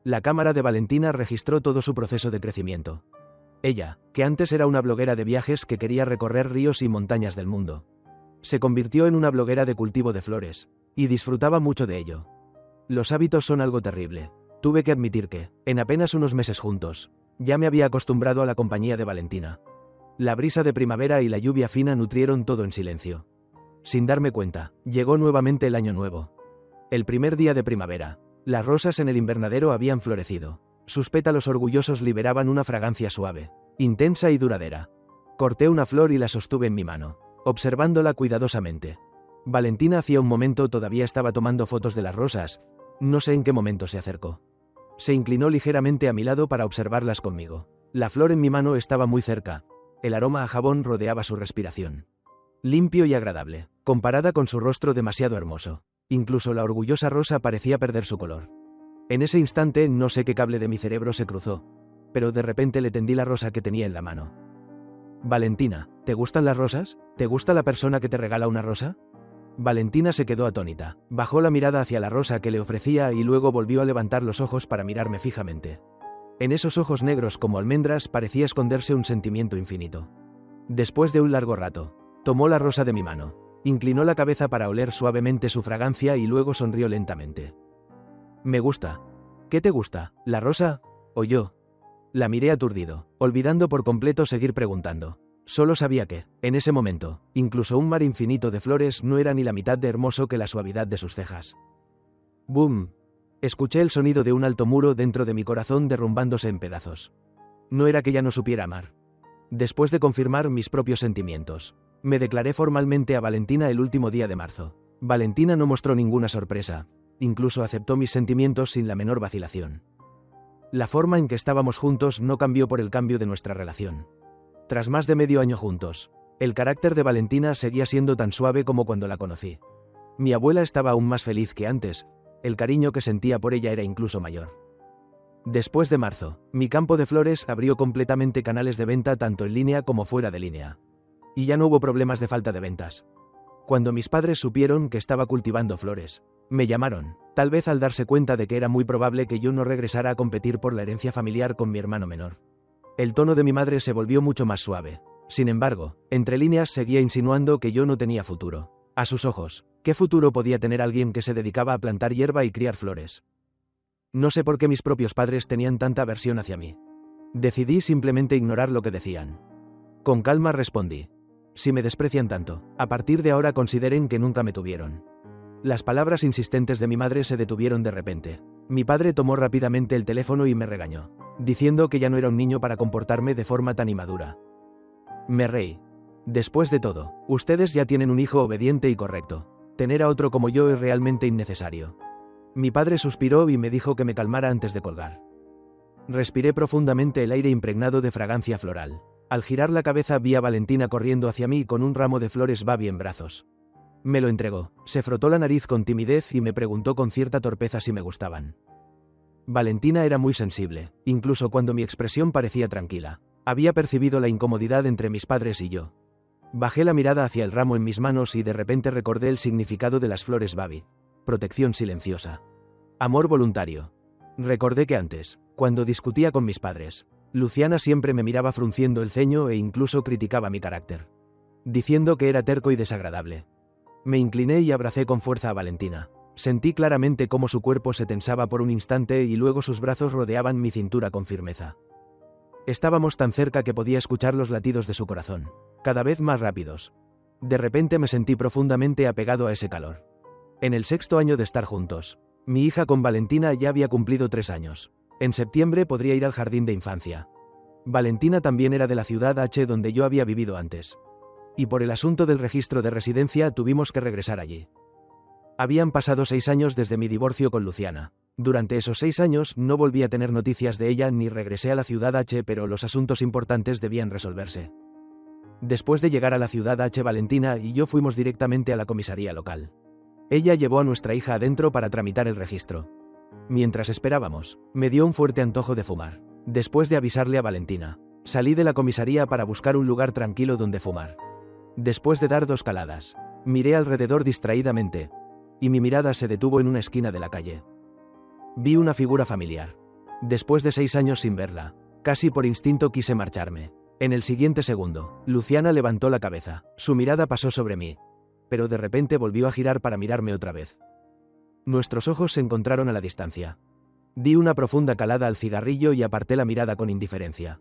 La cámara de Valentina registró todo su proceso de crecimiento. Ella, que antes era una bloguera de viajes que quería recorrer ríos y montañas del mundo, se convirtió en una bloguera de cultivo de flores, y disfrutaba mucho de ello. Los hábitos son algo terrible. Tuve que admitir que, en apenas unos meses juntos, ya me había acostumbrado a la compañía de Valentina. La brisa de primavera y la lluvia fina nutrieron todo en silencio. Sin darme cuenta, llegó nuevamente el año nuevo. El primer día de primavera, las rosas en el invernadero habían florecido. Sus pétalos orgullosos liberaban una fragancia suave, intensa y duradera. Corté una flor y la sostuve en mi mano, observándola cuidadosamente. Valentina hacía un momento todavía estaba tomando fotos de las rosas. No sé en qué momento se acercó. Se inclinó ligeramente a mi lado para observarlas conmigo. La flor en mi mano estaba muy cerca. El aroma a jabón rodeaba su respiración. Limpio y agradable, comparada con su rostro demasiado hermoso. Incluso la orgullosa rosa parecía perder su color. En ese instante no sé qué cable de mi cerebro se cruzó, pero de repente le tendí la rosa que tenía en la mano. Valentina, ¿te gustan las rosas? ¿Te gusta la persona que te regala una rosa? Valentina se quedó atónita, bajó la mirada hacia la rosa que le ofrecía y luego volvió a levantar los ojos para mirarme fijamente. En esos ojos negros como almendras parecía esconderse un sentimiento infinito. Después de un largo rato, tomó la rosa de mi mano, inclinó la cabeza para oler suavemente su fragancia y luego sonrió lentamente. Me gusta. ¿Qué te gusta, la rosa o yo? La miré aturdido, olvidando por completo seguir preguntando. Solo sabía que, en ese momento, incluso un mar infinito de flores no era ni la mitad de hermoso que la suavidad de sus cejas. ¡Bum! Escuché el sonido de un alto muro dentro de mi corazón derrumbándose en pedazos. No era que ya no supiera amar. Después de confirmar mis propios sentimientos, me declaré formalmente a Valentina el último día de marzo. Valentina no mostró ninguna sorpresa, incluso aceptó mis sentimientos sin la menor vacilación. La forma en que estábamos juntos no cambió por el cambio de nuestra relación. Tras más de medio año juntos, el carácter de Valentina seguía siendo tan suave como cuando la conocí. Mi abuela estaba aún más feliz que antes, el cariño que sentía por ella era incluso mayor. Después de marzo, mi campo de flores abrió completamente canales de venta tanto en línea como fuera de línea. Y ya no hubo problemas de falta de ventas. Cuando mis padres supieron que estaba cultivando flores, me llamaron, tal vez al darse cuenta de que era muy probable que yo no regresara a competir por la herencia familiar con mi hermano menor. El tono de mi madre se volvió mucho más suave. Sin embargo, entre líneas seguía insinuando que yo no tenía futuro. A sus ojos, ¿qué futuro podía tener alguien que se dedicaba a plantar hierba y criar flores? No sé por qué mis propios padres tenían tanta aversión hacia mí. Decidí simplemente ignorar lo que decían. Con calma respondí. Si me desprecian tanto, a partir de ahora consideren que nunca me tuvieron. Las palabras insistentes de mi madre se detuvieron de repente. Mi padre tomó rápidamente el teléfono y me regañó, diciendo que ya no era un niño para comportarme de forma tan inmadura. Me reí. Después de todo, ustedes ya tienen un hijo obediente y correcto. Tener a otro como yo es realmente innecesario. Mi padre suspiró y me dijo que me calmara antes de colgar. Respiré profundamente el aire impregnado de fragancia floral. Al girar la cabeza vi a Valentina corriendo hacia mí con un ramo de flores babi en brazos. Me lo entregó, se frotó la nariz con timidez y me preguntó con cierta torpeza si me gustaban. Valentina era muy sensible, incluso cuando mi expresión parecía tranquila. Había percibido la incomodidad entre mis padres y yo. Bajé la mirada hacia el ramo en mis manos y de repente recordé el significado de las flores Babi. Protección silenciosa. Amor voluntario. Recordé que antes, cuando discutía con mis padres, Luciana siempre me miraba frunciendo el ceño e incluso criticaba mi carácter, diciendo que era terco y desagradable. Me incliné y abracé con fuerza a Valentina. Sentí claramente cómo su cuerpo se tensaba por un instante y luego sus brazos rodeaban mi cintura con firmeza. Estábamos tan cerca que podía escuchar los latidos de su corazón, cada vez más rápidos. De repente me sentí profundamente apegado a ese calor. En el 6º año de estar juntos, mi hija con Valentina ya había cumplido 3 años. En septiembre podría ir al jardín de infancia. Valentina también era de la ciudad H donde yo había vivido antes. Y por el asunto del registro de residencia tuvimos que regresar allí. Habían pasado 6 años desde mi divorcio con Luciana. Durante esos 6 años no volví a tener noticias de ella ni regresé a la ciudad H, pero los asuntos importantes debían resolverse. Después de llegar a la ciudad H, Valentina y yo fuimos directamente a la comisaría local. Ella llevó a nuestra hija adentro para tramitar el registro. Mientras esperábamos, me dio un fuerte antojo de fumar. Después de avisarle a Valentina, salí de la comisaría para buscar un lugar tranquilo donde fumar. Después de dar 2 caladas, miré alrededor distraídamente, y mi mirada se detuvo en una esquina de la calle. Vi una figura familiar. Después de 6 años sin verla, casi por instinto quise marcharme. En el siguiente segundo, Luciana levantó la cabeza, su mirada pasó sobre mí, pero de repente volvió a girar para mirarme otra vez. Nuestros ojos se encontraron a la distancia. Di una profunda calada al cigarrillo y aparté la mirada con indiferencia.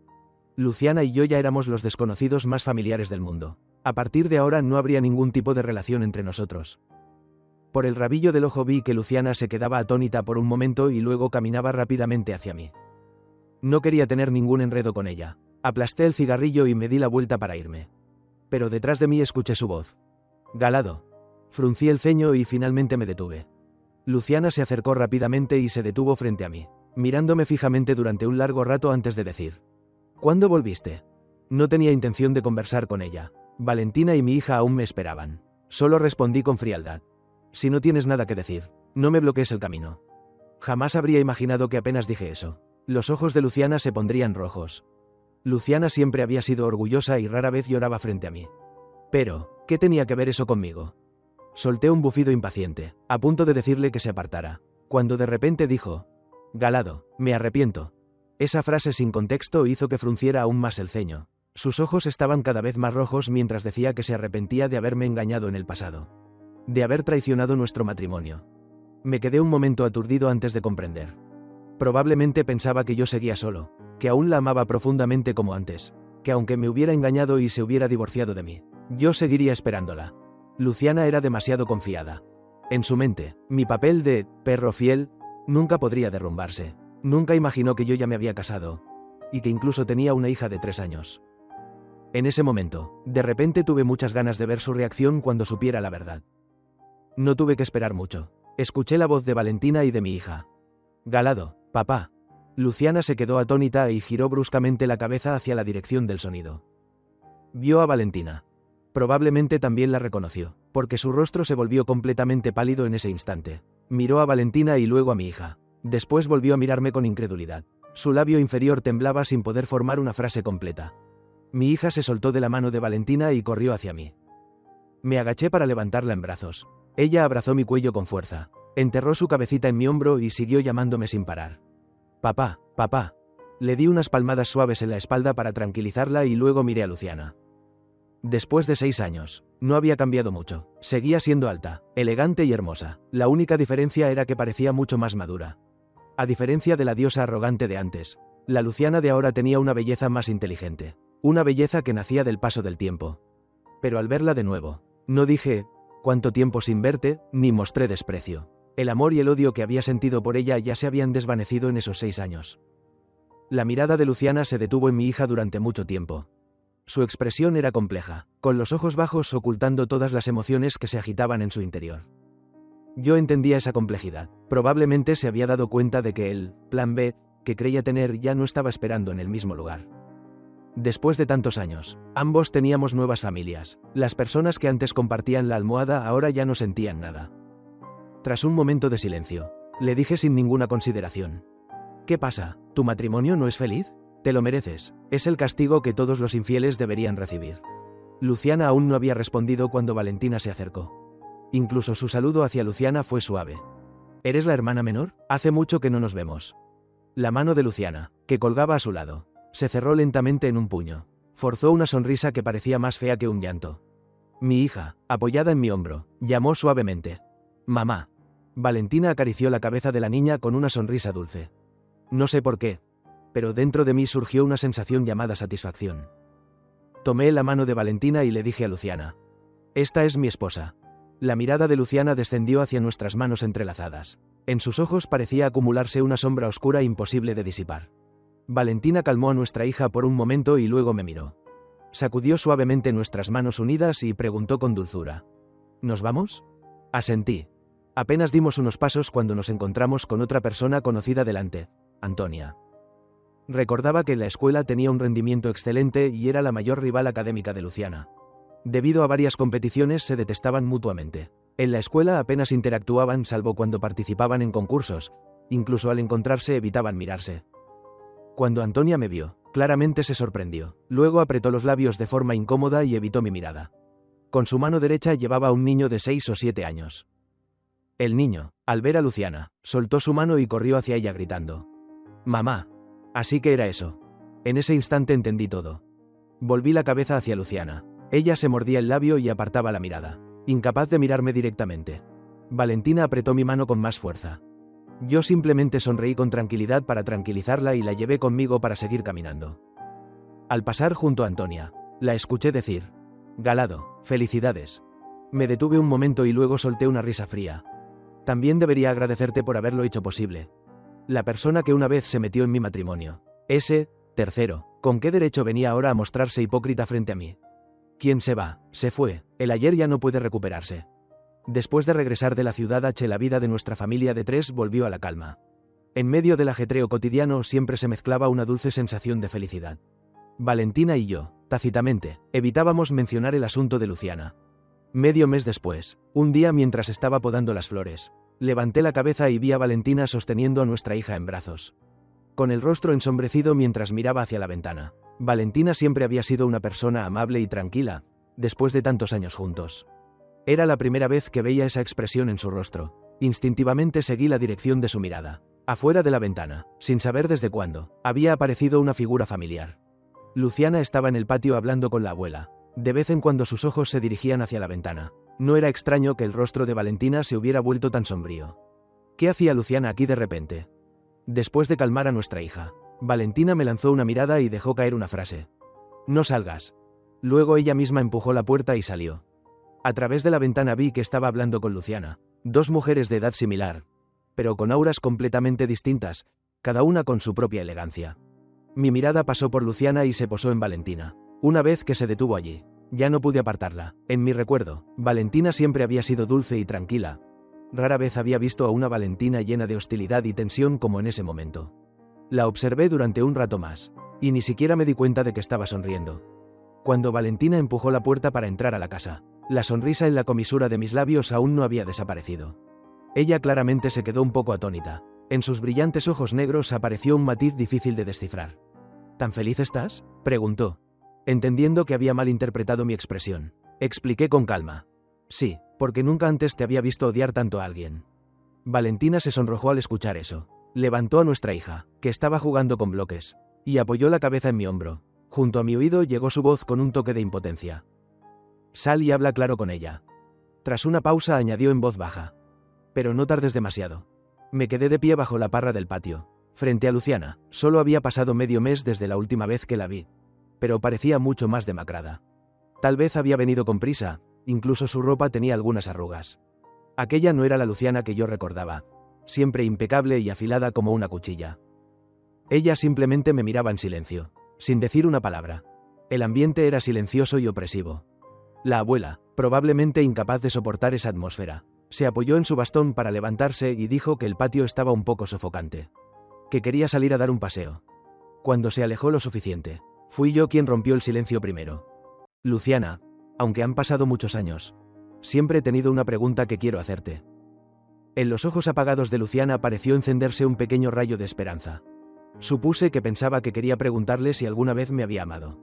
Luciana y yo ya éramos los desconocidos más familiares del mundo. A partir de ahora no habría ningún tipo de relación entre nosotros. Por el rabillo del ojo vi que Luciana se quedaba atónita por un momento y luego caminaba rápidamente hacia mí. No quería tener ningún enredo con ella. Aplasté el cigarrillo y me di la vuelta para irme. Pero detrás de mí escuché su voz. «Galado». Fruncí el ceño y finalmente me detuve. Luciana se acercó rápidamente y se detuvo frente a mí, mirándome fijamente durante un largo rato antes de decir: «¿Cuándo volviste?». No tenía intención de conversar con ella. Valentina y mi hija aún me esperaban. Solo respondí con frialdad: «Si no tienes nada que decir, no me bloquees el camino». Jamás habría imaginado que apenas dije eso, los ojos de Luciana se pondrían rojos. Luciana siempre había sido orgullosa y rara vez lloraba frente a mí. Pero, ¿qué tenía que ver eso conmigo? Solté un bufido impaciente, a punto de decirle que se apartara, cuando de repente dijo: «Galado, me arrepiento». Esa frase sin contexto hizo que frunciera aún más el ceño. Sus ojos estaban cada vez más rojos mientras decía que se arrepentía de haberme engañado en el pasado, de haber traicionado nuestro matrimonio. Me quedé un momento aturdido antes de comprender. Probablemente pensaba que yo seguía solo, que aún la amaba profundamente como antes, que aunque me hubiera engañado y se hubiera divorciado de mí, yo seguiría esperándola. Luciana era demasiado confiada. En su mente, mi papel de perro fiel nunca podría derrumbarse. Nunca imaginó que yo ya me había casado, y que incluso tenía una hija de 3 años. En ese momento, de repente tuve muchas ganas de ver su reacción cuando supiera la verdad. No tuve que esperar mucho. Escuché la voz de Valentina y de mi hija. «Galado, papá». Luciana se quedó atónita y giró bruscamente la cabeza hacia la dirección del sonido. Vio a Valentina. Probablemente también la reconoció, porque su rostro se volvió completamente pálido en ese instante. Miró a Valentina y luego a mi hija. Después volvió a mirarme con incredulidad. Su labio inferior temblaba sin poder formar una frase completa. Mi hija se soltó de la mano de Valentina y corrió hacia mí. Me agaché para levantarla en brazos. Ella abrazó mi cuello con fuerza, enterró su cabecita en mi hombro y siguió llamándome sin parar. «Papá, papá». Le di unas palmadas suaves en la espalda para tranquilizarla y luego miré a Luciana. Después de 6 años, no había cambiado mucho. Seguía siendo alta, elegante y hermosa. La única diferencia era que parecía mucho más madura. A diferencia de la diosa arrogante de antes, la Luciana de ahora tenía una belleza más inteligente. Una belleza que nacía del paso del tiempo. Pero al verla de nuevo, no dije: «¿Cuánto tiempo sin verte?», ni mostré desprecio. El amor y el odio que había sentido por ella ya se habían desvanecido en esos 6 años. La mirada de Luciana se detuvo en mi hija durante mucho tiempo. Su expresión era compleja, con los ojos bajos ocultando todas las emociones que se agitaban en su interior. Yo entendía esa complejidad. Probablemente se había dado cuenta de que el plan B que creía tener ya no estaba esperando en el mismo lugar. Después de tantos años, ambos teníamos nuevas familias. Las personas que antes compartían la almohada ahora ya no sentían nada. Tras un momento de silencio, le dije sin ninguna consideración: ¿Qué pasa? ¿Tu matrimonio no es feliz? Te lo mereces. Es el castigo que todos los infieles deberían recibir. Luciana aún no había respondido cuando Valentina se acercó. Incluso su saludo hacia Luciana fue suave. ¿Eres la hermana menor? Hace mucho que no nos vemos. La mano de Luciana, que colgaba a su lado, se cerró lentamente en un puño. Forzó una sonrisa que parecía más fea que un llanto. Mi hija, apoyada en mi hombro, llamó suavemente. Mamá. Valentina acarició la cabeza de la niña con una sonrisa dulce. No sé por qué, pero dentro de mí surgió una sensación llamada satisfacción. Tomé la mano de Valentina y le dije a Luciana. Esta es mi esposa. La mirada de Luciana descendió hacia nuestras manos entrelazadas. En sus ojos parecía acumularse una sombra oscura imposible de disipar. Valentina calmó a nuestra hija por un momento y luego me miró. Sacudió suavemente nuestras manos unidas y preguntó con dulzura. ¿Nos vamos? Asentí. Apenas dimos unos pasos cuando nos encontramos con otra persona conocida delante, Antonia. Recordaba que en la escuela tenía un rendimiento excelente y era la mayor rival académica de Luciana. Debido a varias competiciones se detestaban mutuamente. En la escuela apenas interactuaban salvo cuando participaban en concursos, incluso al encontrarse evitaban mirarse. Cuando Antonia me vio, claramente se sorprendió. Luego apretó los labios de forma incómoda y evitó mi mirada. Con su mano derecha llevaba a un niño de 6 o 7 años. El niño, al ver a Luciana, soltó su mano y corrió hacia ella gritando. «Mamá». Así que era eso. En ese instante entendí todo. Volví la cabeza hacia Luciana. Ella se mordía el labio y apartaba la mirada, incapaz de mirarme directamente. Valentina apretó mi mano con más fuerza. Yo simplemente sonreí con tranquilidad para tranquilizarla y la llevé conmigo para seguir caminando. Al pasar junto a Antonia, la escuché decir: «Galado, felicidades». Me detuve un momento y luego solté una risa fría. También debería agradecerte por haberlo hecho posible. La persona que una vez se metió en mi matrimonio. Ese, tercero, ¿con qué derecho venía ahora a mostrarse hipócrita frente a mí? Quien se va, se fue, el ayer ya no puede recuperarse. Después de regresar de la ciudad H, la vida de nuestra familia de 3 volvió a la calma. En medio del ajetreo cotidiano siempre se mezclaba una dulce sensación de felicidad. Valentina y yo, tácitamente, evitábamos mencionar el asunto de Luciana. Medio mes después, un día mientras estaba podando las flores, levanté la cabeza y vi a Valentina sosteniendo a nuestra hija en brazos. Con el rostro ensombrecido mientras miraba hacia la ventana. Valentina siempre había sido una persona amable y tranquila, después de tantos años juntos. Era la primera vez que veía esa expresión en su rostro. Instintivamente seguí la dirección de su mirada. Afuera de la ventana, sin saber desde cuándo, había aparecido una figura familiar. Luciana estaba en el patio hablando con la abuela. De vez en cuando sus ojos se dirigían hacia la ventana. No era extraño que el rostro de Valentina se hubiera vuelto tan sombrío. ¿Qué hacía Luciana aquí de repente? Después de calmar a nuestra hija, Valentina me lanzó una mirada y dejó caer una frase. No salgas. Luego ella misma empujó la puerta y salió. A través de la ventana vi que estaba hablando con Luciana. 2 mujeres de edad similar, pero con auras completamente distintas, cada una con su propia elegancia. Mi mirada pasó por Luciana y se posó en Valentina. Una vez que se detuvo allí, ya no pude apartarla. En mi recuerdo, Valentina siempre había sido dulce y tranquila. Rara vez había visto a una Valentina llena de hostilidad y tensión como en ese momento. La observé durante un rato más, y ni siquiera me di cuenta de que estaba sonriendo. Cuando Valentina empujó la puerta para entrar a la casa, la sonrisa en la comisura de mis labios aún no había desaparecido. Ella claramente se quedó un poco atónita. En sus brillantes ojos negros apareció un matiz difícil de descifrar. ¿Tan feliz estás?, preguntó. Entendiendo que había malinterpretado mi expresión, expliqué con calma. Sí, porque nunca antes te había visto odiar tanto a alguien. Valentina se sonrojó al escuchar eso. Levantó a nuestra hija, que estaba jugando con bloques, y apoyó la cabeza en mi hombro. Junto a mi oído llegó su voz con un toque de impotencia. Sal y habla claro con ella. Tras una pausa añadió en voz baja. Pero no tardes demasiado. Me quedé de pie bajo la parra del patio, frente a Luciana. Solo había pasado medio mes desde la última vez que la vi, pero parecía mucho más demacrada. Tal vez había venido con prisa, incluso su ropa tenía algunas arrugas. Aquella no era la Luciana que yo recordaba, siempre impecable y afilada como una cuchilla. Ella simplemente me miraba en silencio, sin decir una palabra. El ambiente era silencioso y opresivo. La abuela, probablemente incapaz de soportar esa atmósfera, se apoyó en su bastón para levantarse y dijo que el patio estaba un poco sofocante, que quería salir a dar un paseo. Cuando se alejó lo suficiente, fui yo quien rompió el silencio primero. Luciana, aunque han pasado muchos años, siempre he tenido una pregunta que quiero hacerte. En los ojos apagados de Luciana pareció encenderse un pequeño rayo de esperanza. Supuse que pensaba que quería preguntarle si alguna vez me había amado.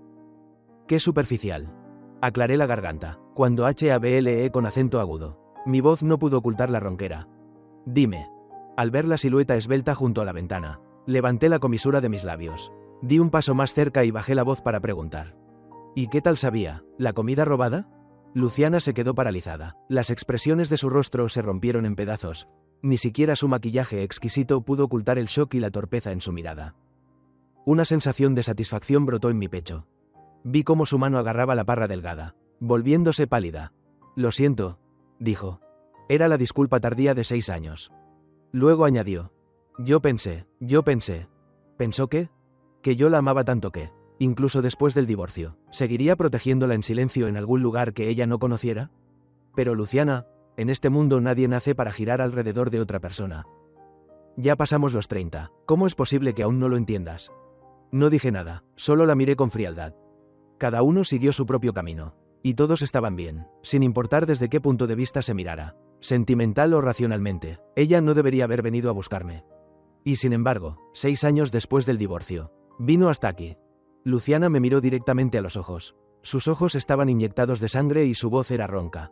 ¡Qué superficial! Aclaré la garganta, cuando hable con acento agudo. Mi voz no pudo ocultar la ronquera. Dime. Al ver la silueta esbelta junto a la ventana, levanté la comisura de mis labios. Di un paso más cerca y bajé la voz para preguntar. ¿Y qué tal sabía? ¿La comida robada? Luciana se quedó paralizada. Las expresiones de su rostro se rompieron en pedazos. Ni siquiera su maquillaje exquisito pudo ocultar el shock y la torpeza en su mirada. Una sensación de satisfacción brotó en mi pecho. Vi cómo su mano agarraba la parra delgada, volviéndose pálida. Lo siento, dijo. Era la disculpa tardía de 6 años. Luego añadió. Yo pensé. ¿Pensó qué? Que yo la amaba tanto que, incluso después del divorcio, ¿seguiría protegiéndola en silencio en algún lugar que ella no conociera? Pero Luciana, en este mundo nadie nace para girar alrededor de otra persona. Ya pasamos los 30, ¿cómo es posible que aún no lo entiendas? No dije nada, solo la miré con frialdad. Cada uno siguió su propio camino, y todos estaban bien, sin importar desde qué punto de vista se mirara, sentimental o racionalmente. Ella no debería haber venido a buscarme. Y sin embargo, 6 años después del divorcio, vino hasta aquí. Luciana me miró directamente a los ojos. Sus ojos estaban inyectados de sangre y su voz era ronca.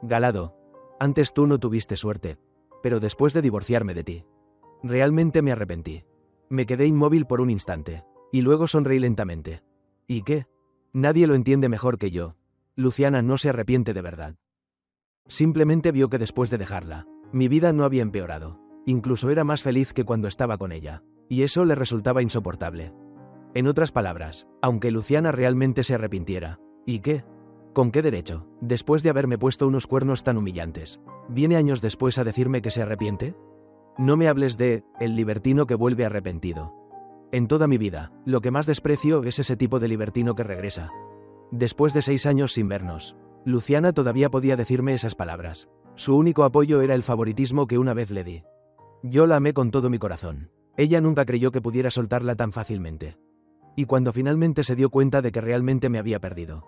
Galado, antes tú no tuviste suerte, pero después de divorciarme de ti, realmente me arrepentí. Me quedé inmóvil por un instante, y luego sonreí lentamente. ¿Y qué? Nadie lo entiende mejor que yo. Luciana no se arrepiente de verdad. Simplemente vio que después de dejarla, mi vida no había empeorado. Incluso era más feliz que cuando estaba con ella, y eso le resultaba insoportable. En otras palabras, aunque Luciana realmente se arrepintiera, ¿y qué? ¿Con qué derecho, después de haberme puesto unos cuernos tan humillantes, viene años después a decirme que se arrepiente? No me hables de el libertino que vuelve arrepentido. En toda mi vida, lo que más desprecio es ese tipo de libertino que regresa. Después de 6 años sin vernos, Luciana todavía podía decirme esas palabras. Su único apoyo era el favoritismo que una vez le di. Yo la amé con todo mi corazón. Ella nunca creyó que pudiera soltarla tan fácilmente. Y cuando finalmente se dio cuenta de que realmente me había perdido,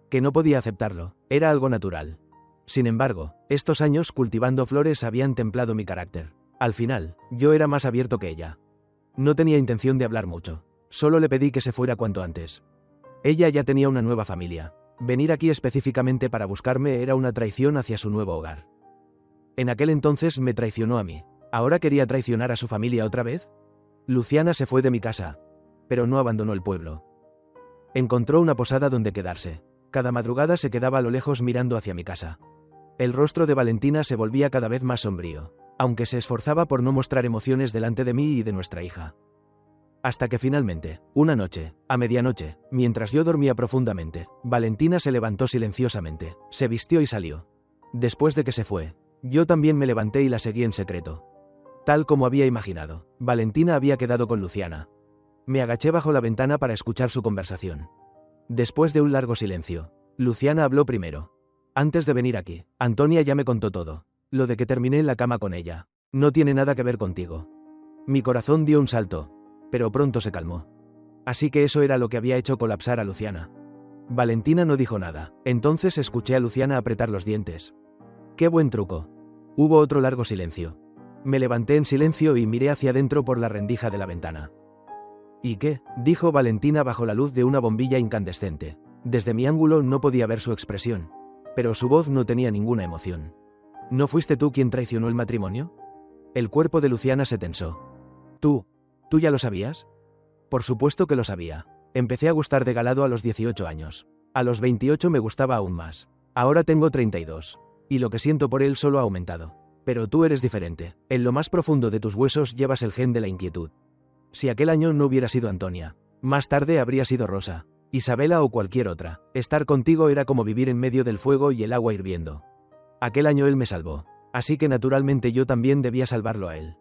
que no podía aceptarlo, era algo natural. Sin embargo, estos años cultivando flores habían templado mi carácter. Al final, yo era más abierto que ella. No tenía intención de hablar mucho, solo le pedí que se fuera cuanto antes. Ella ya tenía una nueva familia. Venir aquí específicamente para buscarme era una traición hacia su nuevo hogar. En aquel entonces me traicionó a mí. ¿Ahora quería traicionar a su familia otra vez? Luciana se fue de mi casa, pero no abandonó el pueblo. Encontró una posada donde quedarse. Cada madrugada se quedaba a lo lejos mirando hacia mi casa. El rostro de Valentina se volvía cada vez más sombrío, aunque se esforzaba por no mostrar emociones delante de mí y de nuestra hija. Hasta que finalmente, una noche, a medianoche, mientras yo dormía profundamente, Valentina se levantó silenciosamente, se vistió y salió. Después de que se fue, yo también me levanté y la seguí en secreto. Tal como había imaginado, Valentina había quedado con Luciana. Me agaché bajo la ventana para escuchar su conversación. Después de un largo silencio, Luciana habló primero. Antes de venir aquí, Antonia ya me contó todo. Lo de que terminé en la cama con ella. No tiene nada que ver contigo. Mi corazón dio un salto, pero pronto se calmó. Así que eso era lo que había hecho colapsar a Luciana. Valentina no dijo nada. Entonces escuché a Luciana apretar los dientes. ¡Qué buen truco! Hubo otro largo silencio. Me levanté en silencio y miré hacia adentro por la rendija de la ventana. ¿Y qué? Dijo Valentina bajo la luz de una bombilla incandescente. Desde mi ángulo no podía ver su expresión, pero su voz no tenía ninguna emoción. ¿No fuiste tú quien traicionó el matrimonio? El cuerpo de Luciana se tensó. ¿Tú ya lo sabías? Por supuesto que lo sabía. Empecé a gustar de Galado a los 18 años. A los 28 me gustaba aún más. Ahora tengo 32. Y lo que siento por él solo ha aumentado. Pero tú eres diferente. En lo más profundo de tus huesos llevas el gen de la inquietud. Si aquel año no hubiera sido Antonia, más tarde habría sido Rosa, Isabela o cualquier otra. Estar contigo era como vivir en medio del fuego y el agua hirviendo. Aquel año él me salvó, así que naturalmente yo también debía salvarlo a él.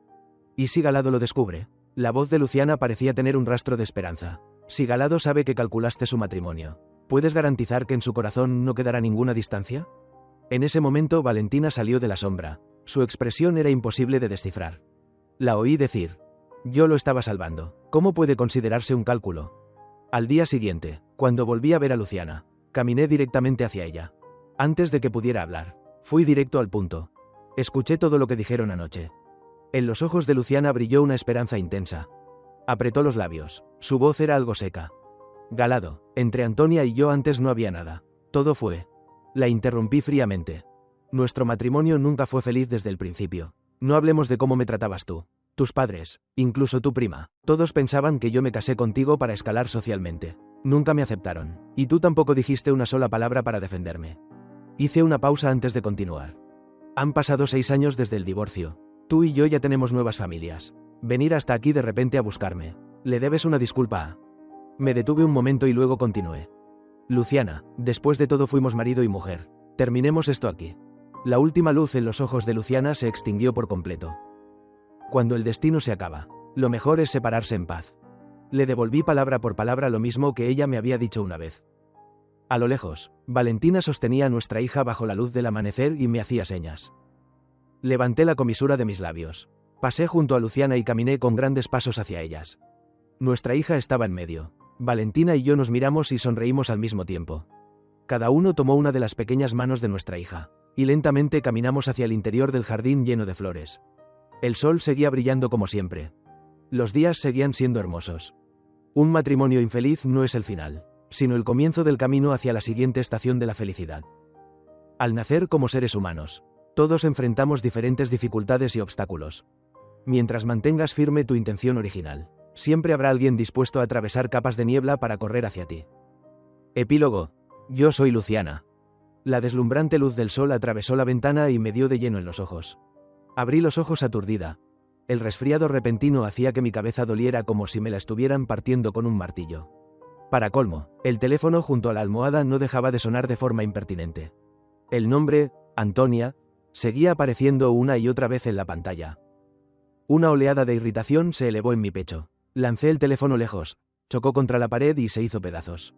¿Y si Galado lo descubre? La voz de Luciana parecía tener un rastro de esperanza. Si Galado sabe que calculaste su matrimonio, ¿puedes garantizar que en su corazón no quedará ninguna distancia? En ese momento Valentina salió de la sombra. Su expresión era imposible de descifrar. La oí decir: yo lo estaba salvando. ¿Cómo puede considerarse un cálculo? Al día siguiente, cuando volví a ver a Luciana, caminé directamente hacia ella. Antes de que pudiera hablar, fui directo al punto. Escuché todo lo que dijeron anoche. En los ojos de Luciana brilló una esperanza intensa. Apretó los labios. Su voz era algo seca. Galado, entre Antonia y yo antes no había nada. Todo fue. La interrumpí fríamente. Nuestro matrimonio nunca fue feliz desde el principio. No hablemos de cómo me tratabas tú. Tus padres, incluso tu prima, todos pensaban que yo me casé contigo para escalar socialmente. Nunca me aceptaron. Y tú tampoco dijiste una sola palabra para defenderme. Hice una pausa antes de continuar. Han pasado 6 años desde el divorcio. Tú y yo ya tenemos nuevas familias. Venir hasta aquí de repente a buscarme. Le debes una disculpa a... Me detuve un momento y luego continué. Luciana, después de todo fuimos marido y mujer. Terminemos esto aquí. La última luz en los ojos de Luciana se extinguió por completo. Cuando el destino se acaba, lo mejor es separarse en paz. Le devolví palabra por palabra lo mismo que ella me había dicho una vez. A lo lejos, Valentina sostenía a nuestra hija bajo la luz del amanecer y me hacía señas. Levanté la comisura de mis labios. Pasé junto a Luciana y caminé con grandes pasos hacia ellas. Nuestra hija estaba en medio. Valentina y yo nos miramos y sonreímos al mismo tiempo. Cada uno tomó una de las pequeñas manos de nuestra hija, y lentamente caminamos hacia el interior del jardín lleno de flores. El sol seguía brillando como siempre. Los días seguían siendo hermosos. Un matrimonio infeliz no es el final, sino el comienzo del camino hacia la siguiente estación de la felicidad. Al nacer como seres humanos, todos enfrentamos diferentes dificultades y obstáculos. Mientras mantengas firme tu intención original, siempre habrá alguien dispuesto a atravesar capas de niebla para correr hacia ti. Epílogo. Yo soy Luciana. La deslumbrante luz del sol atravesó la ventana y me dio de lleno en los ojos. Abrí los ojos aturdida. El resfriado repentino hacía que mi cabeza doliera como si me la estuvieran partiendo con un martillo. Para colmo, el teléfono junto a la almohada no dejaba de sonar de forma impertinente. El nombre, Antonia, seguía apareciendo una y otra vez en la pantalla. Una oleada de irritación se elevó en mi pecho. Lancé el teléfono lejos, chocó contra la pared y se hizo pedazos.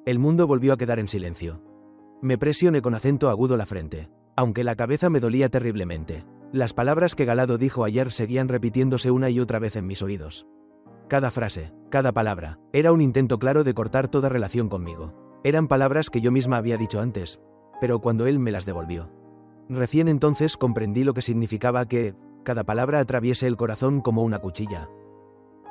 El mundo volvió a quedar en silencio. Me presioné con acento agudo la frente, aunque la cabeza me dolía terriblemente. Las palabras que Galado dijo ayer seguían repitiéndose una y otra vez en mis oídos. Cada frase, cada palabra, era un intento claro de cortar toda relación conmigo. Eran palabras que yo misma había dicho antes, pero cuando él me las devolvió. Recién entonces comprendí lo que significaba que cada palabra atraviese el corazón como una cuchilla.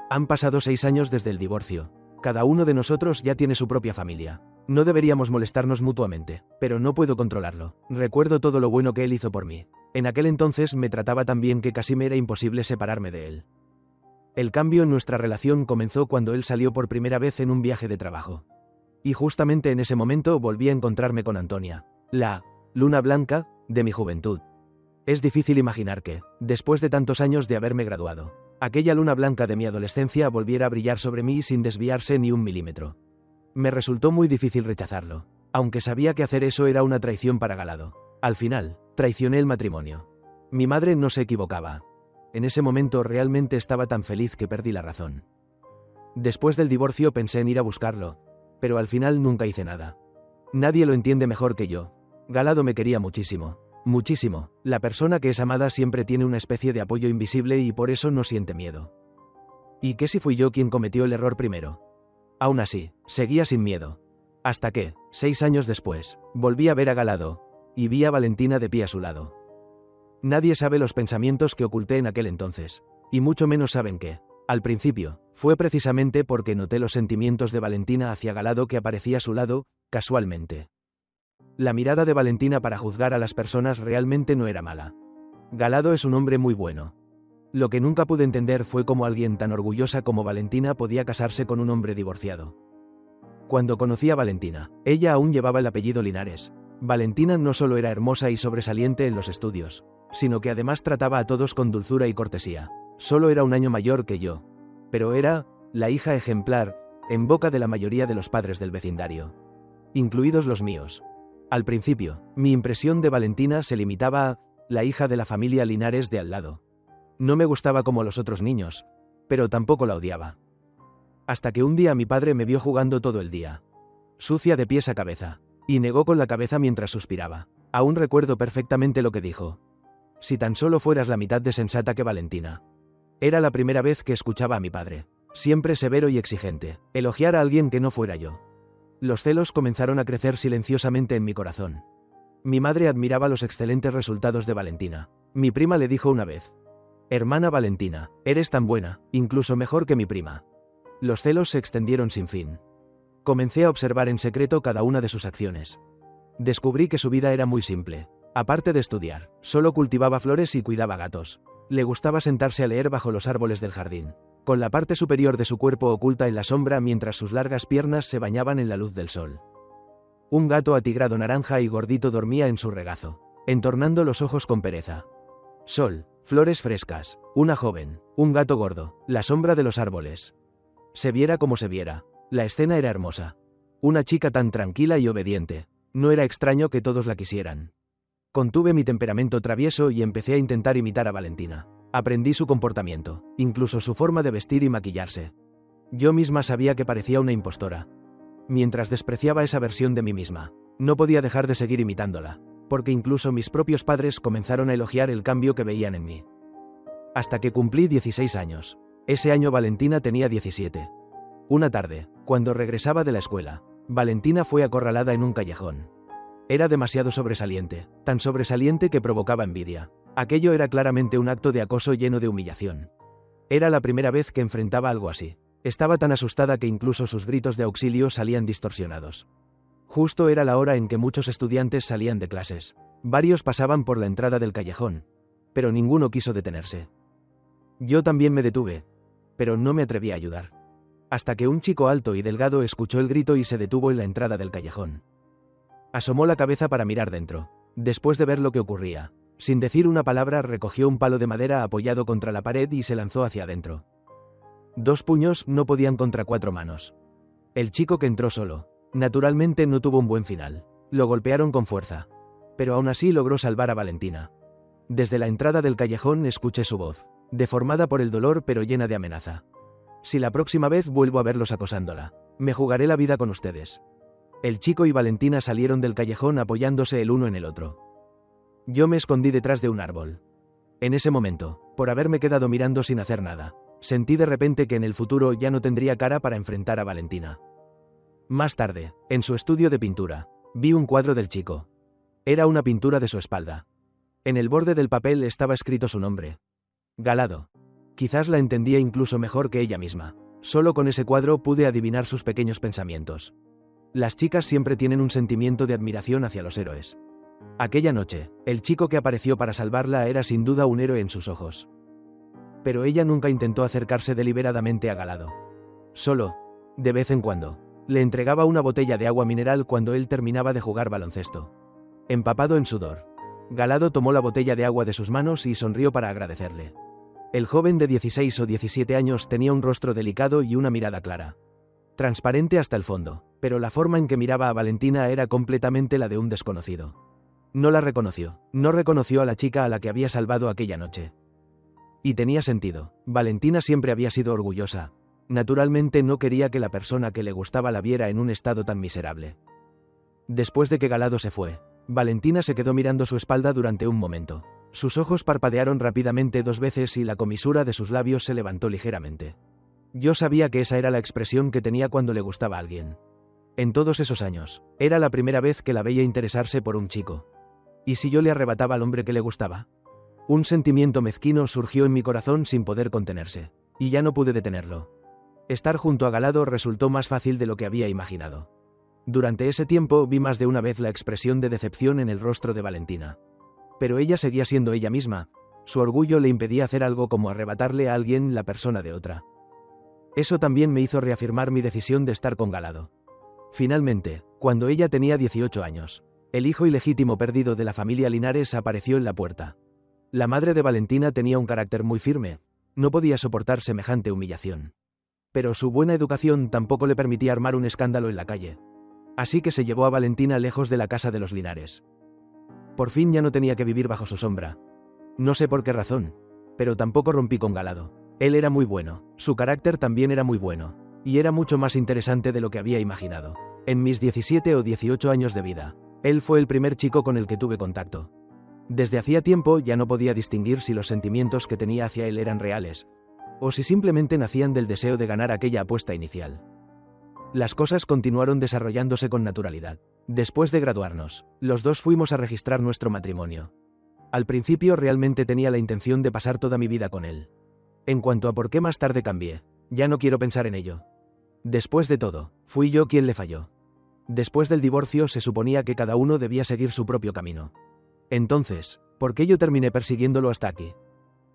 Han pasado 6 años desde el divorcio. Cada uno de nosotros ya tiene su propia familia. No deberíamos molestarnos mutuamente, pero no puedo controlarlo. Recuerdo todo lo bueno que él hizo por mí. En aquel entonces me trataba tan bien que casi me era imposible separarme de él. El cambio en nuestra relación comenzó cuando él salió por primera vez en un viaje de trabajo. Y justamente en ese momento volví a encontrarme con Antonia, la luna blanca de mi juventud. Es difícil imaginar que, después de tantos años de haberme graduado, aquella luna blanca de mi adolescencia volviera a brillar sobre mí sin desviarse ni un milímetro. Me resultó muy difícil rechazarlo, aunque sabía que hacer eso era una traición para Galado. Al final, traicioné el matrimonio. Mi madre no se equivocaba. En ese momento realmente estaba tan feliz que perdí la razón. Después del divorcio pensé en ir a buscarlo, pero al final nunca hice nada. Nadie lo entiende mejor que yo. Galado me quería muchísimo. Muchísimo. La persona que es amada siempre tiene una especie de apoyo invisible y por eso no siente miedo. ¿Y qué si fui yo quien cometió el error primero? Aún así, seguía sin miedo. Hasta que, 6 años después, volví a ver a Galado, y vi a Valentina de pie a su lado. Nadie sabe los pensamientos que oculté en aquel entonces, y mucho menos saben que, al principio, fue precisamente porque noté los sentimientos de Valentina hacia Galado que aparecía a su lado, casualmente. La mirada de Valentina para juzgar a las personas realmente no era mala. Galado es un hombre muy bueno. Lo que nunca pude entender fue cómo alguien tan orgullosa como Valentina podía casarse con un hombre divorciado. Cuando conocí a Valentina, ella aún llevaba el apellido Linares. Valentina no solo era hermosa y sobresaliente en los estudios, sino que además trataba a todos con dulzura y cortesía. Solo era un año mayor que yo, pero era la hija ejemplar, en boca de la mayoría de los padres del vecindario, incluidos los míos. Al principio, mi impresión de Valentina se limitaba a la hija de la familia Linares de al lado. No me gustaba como los otros niños, pero tampoco la odiaba. Hasta que un día mi padre me vio jugando todo el día, sucia de pies a cabeza, y negó con la cabeza mientras suspiraba. Aún recuerdo perfectamente lo que dijo. Si tan solo fueras la mitad de sensata que Valentina. Era la primera vez que escuchaba a mi padre, siempre severo y exigente, elogiar a alguien que no fuera yo. Los celos comenzaron a crecer silenciosamente en mi corazón. Mi madre admiraba los excelentes resultados de Valentina. Mi prima le dijo una vez: Hermana Valentina, eres tan buena, incluso mejor que mi prima. Los celos se extendieron sin fin. Comencé a observar en secreto cada una de sus acciones. Descubrí que su vida era muy simple. Aparte de estudiar, solo cultivaba flores y cuidaba gatos. Le gustaba sentarse a leer bajo los árboles del jardín, con la parte superior de su cuerpo oculta en la sombra mientras sus largas piernas se bañaban en la luz del sol. Un gato atigrado naranja y gordito dormía en su regazo, entornando los ojos con pereza. Sol, flores frescas, una joven, un gato gordo, la sombra de los árboles. Se viera como se viera, la escena era hermosa. Una chica tan tranquila y obediente. No era extraño que todos la quisieran. Contuve mi temperamento travieso y empecé a intentar imitar a Valentina. Aprendí su comportamiento, incluso su forma de vestir y maquillarse. Yo misma sabía que parecía una impostora. Mientras despreciaba esa versión de mí misma, no podía dejar de seguir imitándola, porque incluso mis propios padres comenzaron a elogiar el cambio que veían en mí. Hasta que cumplí 16 años. Ese año Valentina tenía 17. Una tarde, cuando regresaba de la escuela, Valentina fue acorralada en un callejón. Era demasiado sobresaliente, tan sobresaliente que provocaba envidia. Aquello era claramente un acto de acoso lleno de humillación. Era la primera vez que enfrentaba algo así. Estaba tan asustada que incluso sus gritos de auxilio salían distorsionados. Justo era la hora en que muchos estudiantes salían de clases. Varios pasaban por la entrada del callejón, pero ninguno quiso detenerse. Yo también me detuve, pero no me atreví a ayudar. Hasta que un chico alto y delgado escuchó el grito y se detuvo en la entrada del callejón. Asomó la cabeza para mirar dentro. Después de ver lo que ocurría, sin decir una palabra recogió un palo de madera apoyado contra la pared y se lanzó hacia adentro. 2 puños no podían contra 4 manos. El chico que entró solo, naturalmente no tuvo un buen final. Lo golpearon con fuerza, pero aún así logró salvar a Valentina. Desde la entrada del callejón escuché su voz, deformada por el dolor pero llena de amenaza. Si la próxima vez vuelvo a verlos acosándola, me jugaré la vida con ustedes. El chico y Valentina salieron del callejón apoyándose el uno en el otro. Yo me escondí detrás de un árbol. En ese momento, por haberme quedado mirando sin hacer nada, sentí de repente que en el futuro ya no tendría cara para enfrentar a Valentina. Más tarde, en su estudio de pintura, vi un cuadro del chico. Era una pintura de su espalda. En el borde del papel estaba escrito su nombre. Galado. Quizás la entendía incluso mejor que ella misma. Solo con ese cuadro pude adivinar sus pequeños pensamientos. Las chicas siempre tienen un sentimiento de admiración hacia los héroes. Aquella noche, el chico que apareció para salvarla era sin duda un héroe en sus ojos. Pero ella nunca intentó acercarse deliberadamente a Galado. Solo, de vez en cuando, le entregaba una botella de agua mineral cuando él terminaba de jugar baloncesto. Empapado en sudor, Galado tomó la botella de agua de sus manos y sonrió para agradecerle. El joven de 16 o 17 años tenía un rostro delicado y una mirada clara. Transparente hasta el fondo, pero la forma en que miraba a Valentina era completamente la de un desconocido. No la reconoció, no reconoció a la chica a la que había salvado aquella noche. Y tenía sentido, Valentina siempre había sido orgullosa. Naturalmente no quería que la persona que le gustaba la viera en un estado tan miserable. Después de que Galado se fue, Valentina se quedó mirando su espalda durante un momento. Sus ojos parpadearon rápidamente 2 veces y la comisura de sus labios se levantó ligeramente. Yo sabía que esa era la expresión que tenía cuando le gustaba a alguien. En todos esos años, era la primera vez que la veía interesarse por un chico. ¿Y si yo le arrebataba al hombre que le gustaba? Un sentimiento mezquino surgió en mi corazón sin poder contenerse, y ya no pude detenerlo. Estar junto a Galado resultó más fácil de lo que había imaginado. Durante ese tiempo vi más de una vez la expresión de decepción en el rostro de Valentina. Pero ella seguía siendo ella misma. Su orgullo le impedía hacer algo como arrebatarle a alguien la persona de otra. Eso también me hizo reafirmar mi decisión de estar con Galado. Finalmente, cuando ella tenía 18 años, el hijo ilegítimo perdido de la familia Linares apareció en la puerta. La madre de Valentina tenía un carácter muy firme. No podía soportar semejante humillación. Pero su buena educación tampoco le permitía armar un escándalo en la calle. Así que se llevó a Valentina lejos de la casa de los Linares. No sé por qué razón, pero tampoco rompí con Galado. Él era muy bueno, su carácter también era muy bueno, y era mucho más inteligente de lo que había imaginado. En todos esos años, era la primera vez que la veía interesarse por un chico. ¿Y si yo le arrebataba al hombre que le gustaba? Un sentimiento mezquino surgió en mi corazón sin poder contenerse. Durante ese tiempo vi más de una vez la expresión de decepción en el rostro de Valentina. Pero ella seguía siendo ella misma. Así que se llevó a Valentina lejos de la casa de los Linares. Por fin ya no tenía que vivir bajo su sombra. No sé por qué razón, pero tampoco rompí con Galado. Él era muy bueno, su carácter también era muy bueno, y era mucho más interesante de lo que había imaginado. En mis 17 o 18 años de vida, él fue el primer chico con el que tuve contacto. Desde hacía tiempo ya no podía distinguir si los sentimientos que tenía hacia él eran reales, o si simplemente nacían del deseo de ganar aquella apuesta inicial. Las cosas continuaron desarrollándose con naturalidad. Después de graduarnos, los dos fuimos a registrar nuestro matrimonio. Al principio realmente tenía la intención de pasar toda mi vida con él. En cuanto a por qué más tarde cambié, ya no quiero pensar en ello. Después de todo, fui yo quien le falló. Después del divorcio se suponía que cada uno debía seguir su propio camino. Entonces, ¿por qué yo terminé persiguiéndolo hasta aquí?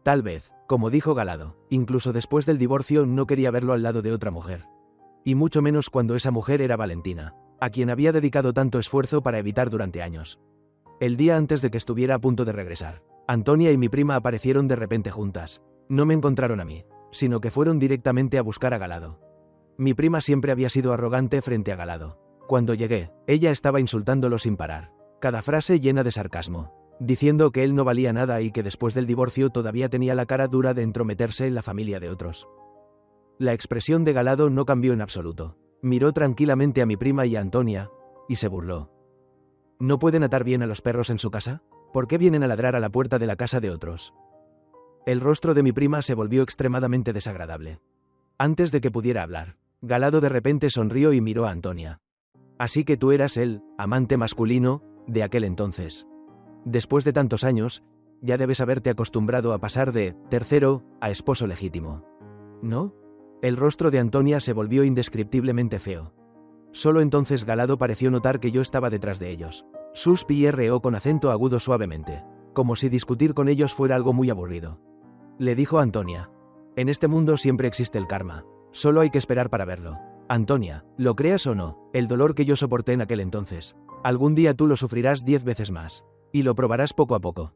Tal vez, como dijo Galado, incluso después del divorcio no quería verlo al lado de otra mujer. Y mucho menos cuando esa mujer era Valentina, a quien había dedicado tanto esfuerzo para evitar durante años. El día antes de que estuviera a punto de regresar, Antonia y mi prima aparecieron de repente juntas. No me encontraron a mí, sino que fueron directamente a buscar a Galado. Mi prima siempre había sido arrogante frente a Galado. Cuando llegué, ella estaba insultándolo sin parar, cada frase llena de sarcasmo, diciendo que él no valía nada y que después del divorcio todavía tenía la cara dura de entrometerse en la familia de otros. La expresión de Galado no cambió en absoluto. Miró tranquilamente a mi prima y a Antonia, y se burló. ¿No pueden atar bien a los perros en su casa? ¿Por qué vienen a ladrar a la puerta de la casa de otros? El rostro de mi prima se volvió extremadamente desagradable. Antes de que pudiera hablar, Galado de repente sonrió y miró a Antonia. Así que tú eras el amante masculino de aquel entonces. Después de tantos años, ya debes haberte acostumbrado a pasar de tercero a esposo legítimo. ¿No? El rostro de Antonia se volvió indescriptiblemente feo. Solo entonces Galado pareció notar que yo estaba detrás de ellos. Suspiró con acento agudo suavemente, como si discutir con ellos fuera algo muy aburrido. Le dijo a Antonia: en este mundo siempre existe el karma, solo hay que esperar para verlo. Antonia, lo creas o no, el dolor que yo soporté en aquel entonces, algún día tú lo sufrirás 10 veces más, y lo probarás poco a poco.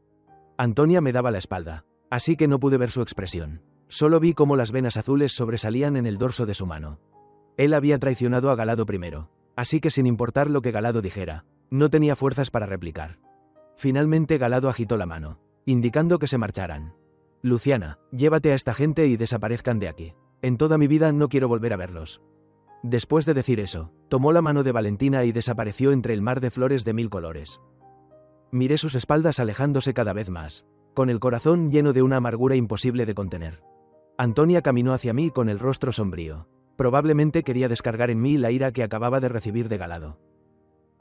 Antonia me daba la espalda, así que no pude ver su expresión. Solo vi cómo las venas azules sobresalían en el dorso de su mano. Él había traicionado a Galado primero, así que sin importar lo que Galado dijera, no tenía fuerzas para replicar. Finalmente Galado agitó la mano, indicando que se marcharan. Luciana, llévate a esta gente y desaparezcan de aquí. En toda mi vida no quiero volver a verlos. Después de decir eso, tomó la mano de Valentina y desapareció entre el mar de flores de 1000 colores. Miré sus espaldas alejándose cada vez más, con el corazón lleno de una amargura imposible de contener. Antonia caminó hacia mí con el rostro sombrío. Probablemente quería descargar en mí la ira que acababa de recibir de Galado.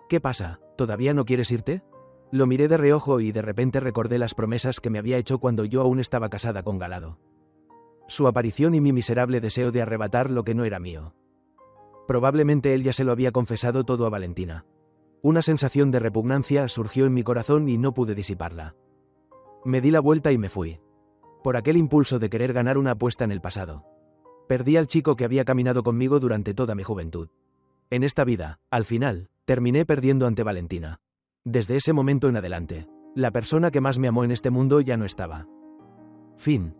¿Qué pasa? ¿Todavía no quieres irte? Lo miré de reojo y de repente recordé las promesas que me había hecho cuando yo aún estaba casada con Galado. Su aparición y mi miserable deseo de arrebatar lo que no era mío. Probablemente él ya se lo había confesado todo a Valentina. Una sensación de repugnancia surgió en mi corazón y no pude disiparla. Me di la vuelta y me fui. Por aquel impulso de querer ganar una apuesta en el pasado. Perdí al chico que había caminado conmigo durante toda mi juventud. En esta vida, al final, terminé perdiendo ante Valentina. Desde ese momento en adelante, la persona que más me amó en este mundo ya no estaba. Fin.